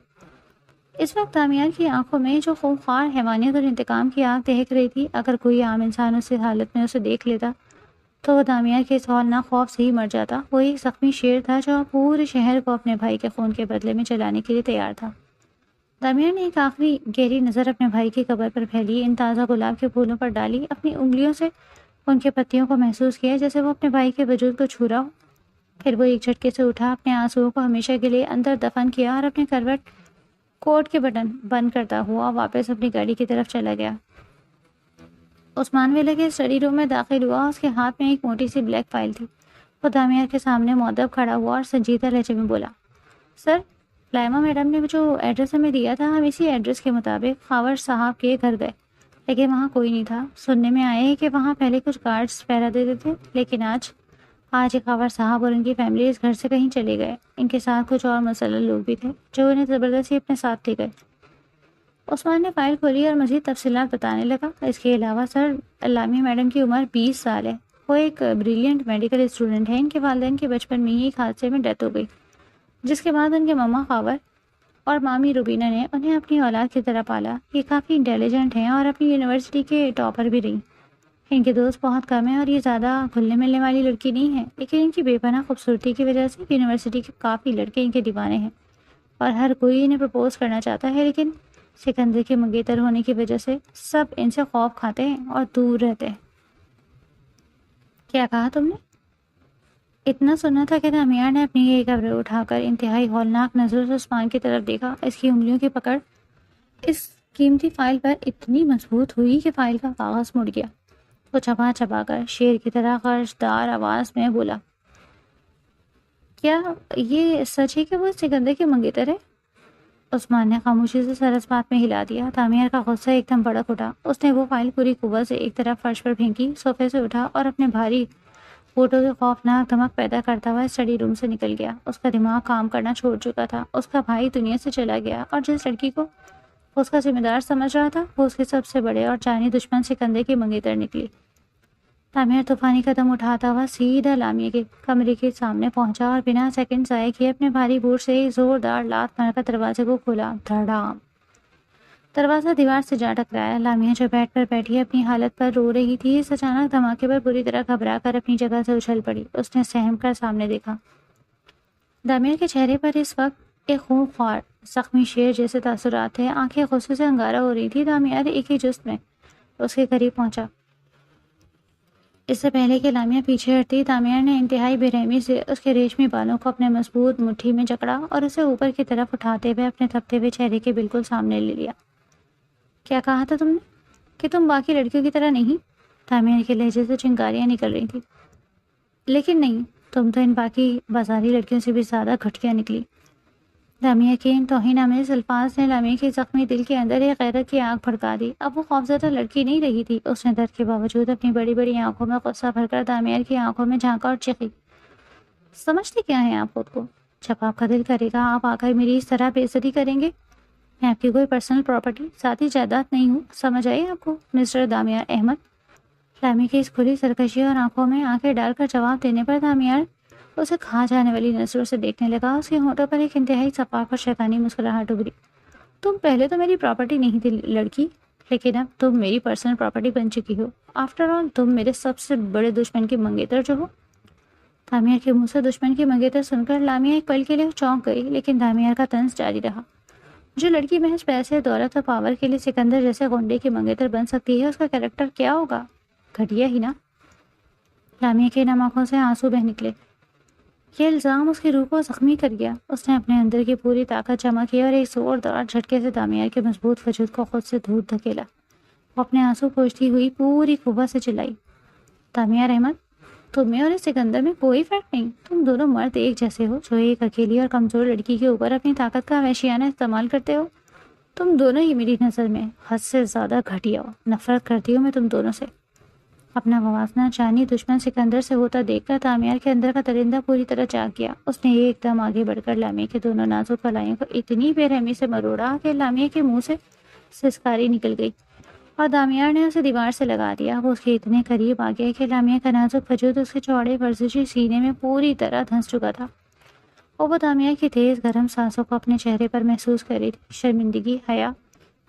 اس وقت دامیار کی آنکھوں میں جو خونخوار حیوانیت اور انتقام کی آگ دہک رہی تھی، اگر کوئی عام انسان اس حالت میں اسے دیکھ لیتا تو وہ دامیار کے اس ہولناک خوف سے ہی مر جاتا۔ وہ ایک زخمی شیر تھا جو پورے شہر کو اپنے بھائی کے خون کے بدلے میں چلانے کے لیے تیار تھا۔ دامیار نے ایک آخری گہری نظر اپنے بھائی کی قبر پر پھیلی، ان تازہ گلاب کے پھولوں پر ڈالی، اپنی انگلیوں سے ان کے پتیوں کو محسوس کیا جیسے وہ اپنے بھائی کے وجود کو چھو رہا ہو۔ پھر وہ ایک جھٹکے سے اٹھا، اپنے آنسوؤں کو ہمیشہ کے لیے اندر دفن کیا اور اپنے کروٹ کوٹ کے بٹن بند کرتا ہوا واپس اپنی گاڑی کی طرف چلا گیا۔ عثمان ویلا کے اسٹڈی روم میں داخل ہوا، اس کے ہاتھ میں ایک موٹی سی بلیک فائل تھی۔ وہ دامیار کے سامنے مؤدب کھڑا ہوا اور سنجیدہ لہجے میں بولا، سر، لائمہ میڈم نے جو ایڈریس ہمیں دیا تھا، ہم اسی ایڈریس کے مطابق خاور صاحب کے گھر گئے، لیکن وہاں کوئی نہیں تھا۔ سننے میں آئے کہ وہاں پہلے کچھ گارڈز پہرا دیتے تھے، لیکن آج خاور صاحب اور ان کی فیملی اس گھر سے کہیں چلے گئے۔ ان کے ساتھ کچھ اور مسلح لوگ بھی تھے جو انہیں زبردستی اپنے ساتھ لے گئے۔ عثمان نے فائل کھولی اور مزید تفصیلات بتانے لگا، اس کے علاوہ سر، لامیہ میڈم کی عمر 20 سال ہے، وہ ایک بریلینٹ میڈیکل اسٹوڈنٹ ہے. ان کے والدین کے بچپن میں ہی ایک حادثے میں ڈیتھ ہو گئی، جس کے بعد ان کے ماما خاور اور مامی روبینہ نے انہیں اپنی اولاد کی طرح پالا. یہ کافی انٹیلیجنٹ ہیں اور اپنی یونیورسٹی کے ٹاپر بھی رہی. ان کے دوست بہت کم ہیں اور یہ زیادہ گھلنے ملنے والی لڑکی نہیں ہے، لیکن ان کی بے پناہ خوبصورتی کی وجہ سے یونیورسٹی کے کافی لڑکے ان کے دیوانے ہیں اور ہر کوئی انہیں پرپوز کرنا چاہتا ہے. لیکن سکندر کے منگیتر ہونے کی وجہ سے سب ان سے خوف کھاتے ہیں اور دور رہتے ہیں. کیا کہا تم نے؟ اتنا سنا تھا کہ دامیار نے اپنی یہ کپڑے اٹھا کر انتہائی ہولناک نظروں سے عثمان کی طرف دیکھا. اس کی انگلیوں کی پکڑ اس قیمتی فائل پر اتنی مضبوط ہوئی کہ فائل کا کاغذ مڑ گیا. وہ چبا چبا کر شیر کی طرح خرشدار آواز میں بولا، کیا یہ سچ ہے کہ وہ سکندر کے منگیتر ہے؟ عثمان نے خاموشی سے سر اس بات میں ہلا دیا. دامیار کا غصہ ایک دم بڑک اٹھا. اس نے وہ فائل پوری قوت سے ایک طرف فرش پر پھینکی، صوفے سے اٹھا اور اپنے بھاری فوٹو سے خوفناک دھمک پیدا کرتا ہوا اسٹڈی روم سے نکل گیا. اس کا دماغ کام کرنا چھوڑ چکا تھا. اس کا بھائی دنیا سے چلا گیا اور جس لڑکی کو اس کا ذمہ دار سمجھ رہا تھا وہ اس کے سب سے بڑے اور جانی دشمن سکندر کی منگیتر نکلی. دامیار طوفانی قدم اٹھاتا ہوا سیدھا لامیہ کے کمرے کے سامنے پہنچا اور بنا سیکنڈ ضائع کیے اپنے بھاری بوٹ سے ایک زوردار لات مار کر دروازے کو کھولا. دھڑام. دروازہ دیوار سے جا ٹکرایا. لامیہ جو بیٹھ پر بیٹھی اپنی حالت پر رو رہی تھی، اس اچانک دھماکے پر بری طرح گھبرا کر اپنی جگہ سے اچھل پڑی. اس نے سہم کر سامنے دیکھا. دامیار کے چہرے پر اس وقت ایک خونخوار زخمی شیر جیسے تاثرات تھے. آنکھیں غصے سے انگارہ ہو رہی تھی. دامیار ایک ہی جست میں اس کے قریب پہنچا. اس سے پہلے کہ لامیہ پیچھے ہٹتی، دامیار نے انتہائی بے رحمی سے اس کے ریشمی بالوں کو اپنے مضبوط مٹھی میں جکڑا اور اسے اوپر کی طرف اٹھاتے ہوئے اپنے تھپتے ہوئے چہرے کے بالکل سامنے لے لیا. کیا کہا تھا تم نے کہ تم باقی لڑکیوں کی طرح نہیں؟ دامیار کے لہجے سے چنگاریاں نکل رہی تھی. لیکن نہیں، تم تو ان باقی بازاری لڑکیوں سے بھی زیادہ گھٹیا نکلی. دامیہ کے ان توہین آمیز الفاظ نے لامیہ کے زخمی دل کے اندر ایک غیرت کی آگ بھڑکا دی. اب وہ خوفزدہ لڑکی نہیں رہی تھی. اس نے درد کے باوجود اپنی بڑی بڑی آنکھوں میں غصہ بھر کر دامیار کی آنکھوں میں جھانکا اور چیخی، سمجھتے کیا ہیں آپ خود کو؟ جب آپ کا دل کرے گا آپ آ کر میری اس طرح بے عزتی کریں گے؟ میں آپ کی کوئی پرسنل پراپرٹی، ذاتی جائیداد نہیں ہوں. سمجھ آئی آپ کو مسٹر دامیار احمد؟ لامیہ کی اس کھلی سرکشی اور آنکھوں میں آنکھیں ڈال کر جواب دینے پر دامیار اسے کھا جانے والی نظروں سے دیکھنے لگا. اس کے ہونٹوں پر ایک انتہائی صفاق اور شیطانی مسکراہٹ ابھری. تم پہلے تو میری پراپرٹی نہیں تھی لڑکی، لیکن اب تم میری پرسنل پراپرٹی بن چکی ہو. آفٹر آل تم میرے سب سے بڑے دشمن کی منگیتر جو ہو. دامیار کے منہ سے دشمن کی منگیتر سن کر لامیہ ایک پل کے لیے چونک گئی، لیکن دامیار کا طنز جاری رہا. جو لڑکی محض پیسے، دولت اور پاور کے لیے سکندر جیسے غنڈے کی منگیتر بن سکتی ہے، اس کا کریکٹر کیا ہوگا؟ گھٹیا ہی نا. لامیہ کے نم آنکھوں سے آنسو بہ نکلے. یہ الزام اس کی روح کو زخمی کر گیا. اس نے اپنے اندر کی پوری طاقت جمع کی اور ایک زوردار جھٹکے سے دامیار کے مضبوط وجود کو خود سے دور دھکیلا. وہ اپنے آنسو پوچھتی ہوئی پوری قوت سے چلائی، دامیار احمد، تم میں اور اس سکندر میں کوئی فرق نہیں. تم دونوں مرد ایک جیسے ہو جو ایک اکیلی اور کمزور لڑکی کے اوپر اپنی طاقت کا وحشیانہ استعمال کرتے ہو. تم دونوں ہی میری نظر میں حد سے زیادہ گھٹیا ہو. نفرت کرتی ہوں میں تم دونوں سے. اپنا موازنہ جانی دشمن سکندر سے ہوتا دیکھ کر دامیار کے اندر کا درندہ پوری طرح جاگ گیا. اس نے ایک دم آگے بڑھ کر لامیہ کے دونوں نازک کلائیوں کو اتنی بے رحمی سے مروڑا کہ لامیہ کے منہ سے سسکاری نکل گئی اور دامیار نے اسے دیوار سے لگا دیا. وہ اس کے اتنے قریب آ گیا کہ لامیہ کا نازک وجود اس کے چوڑے ورزشی سینے میں پوری طرح دھنس چکا تھا اور وہ دامیار کی تیز گرم سانسوں کو اپنے چہرے پر محسوس کر رہی تھی. شرمندگی، حیا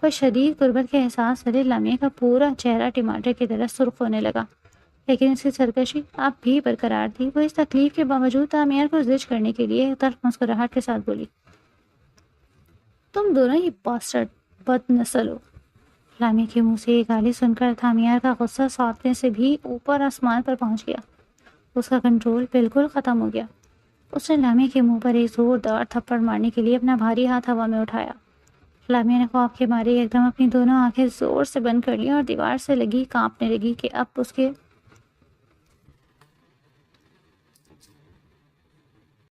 اور شدید غربت کے احساس سے لامیہ کا پورا چہرہ ٹماٹر کی طرح سرخ ہونے لگا، لیکن اس کی سرکشی اب بھی برقرار تھی. وہ اس تکلیف کے باوجود دامیار کو زج کرنے کے لیے تلخ مسکراہٹ کے ساتھ بولی، تم دونوں ہی باسٹرڈ بد نسل ہو. لامیہ کے منہ سے یہ گالی سن کر دامیار کا غصہ سانپنے سے بھی اوپر آسمان پر پہنچ گیا. اس کا کنٹرول بالکل ختم ہو گیا. اس نے لامیہ کے منہ پر ایک زوردار تھپڑ مارنے کے لیے اپنا بھاری ہاتھ ہوا میں اٹھایا. لامیہ نے خوف کے مارے ایک دم اپنی دونوں آنکھیں زور سے بند کر لی اور دیوار سے لگی کانپنے لگی کہ اب اس کے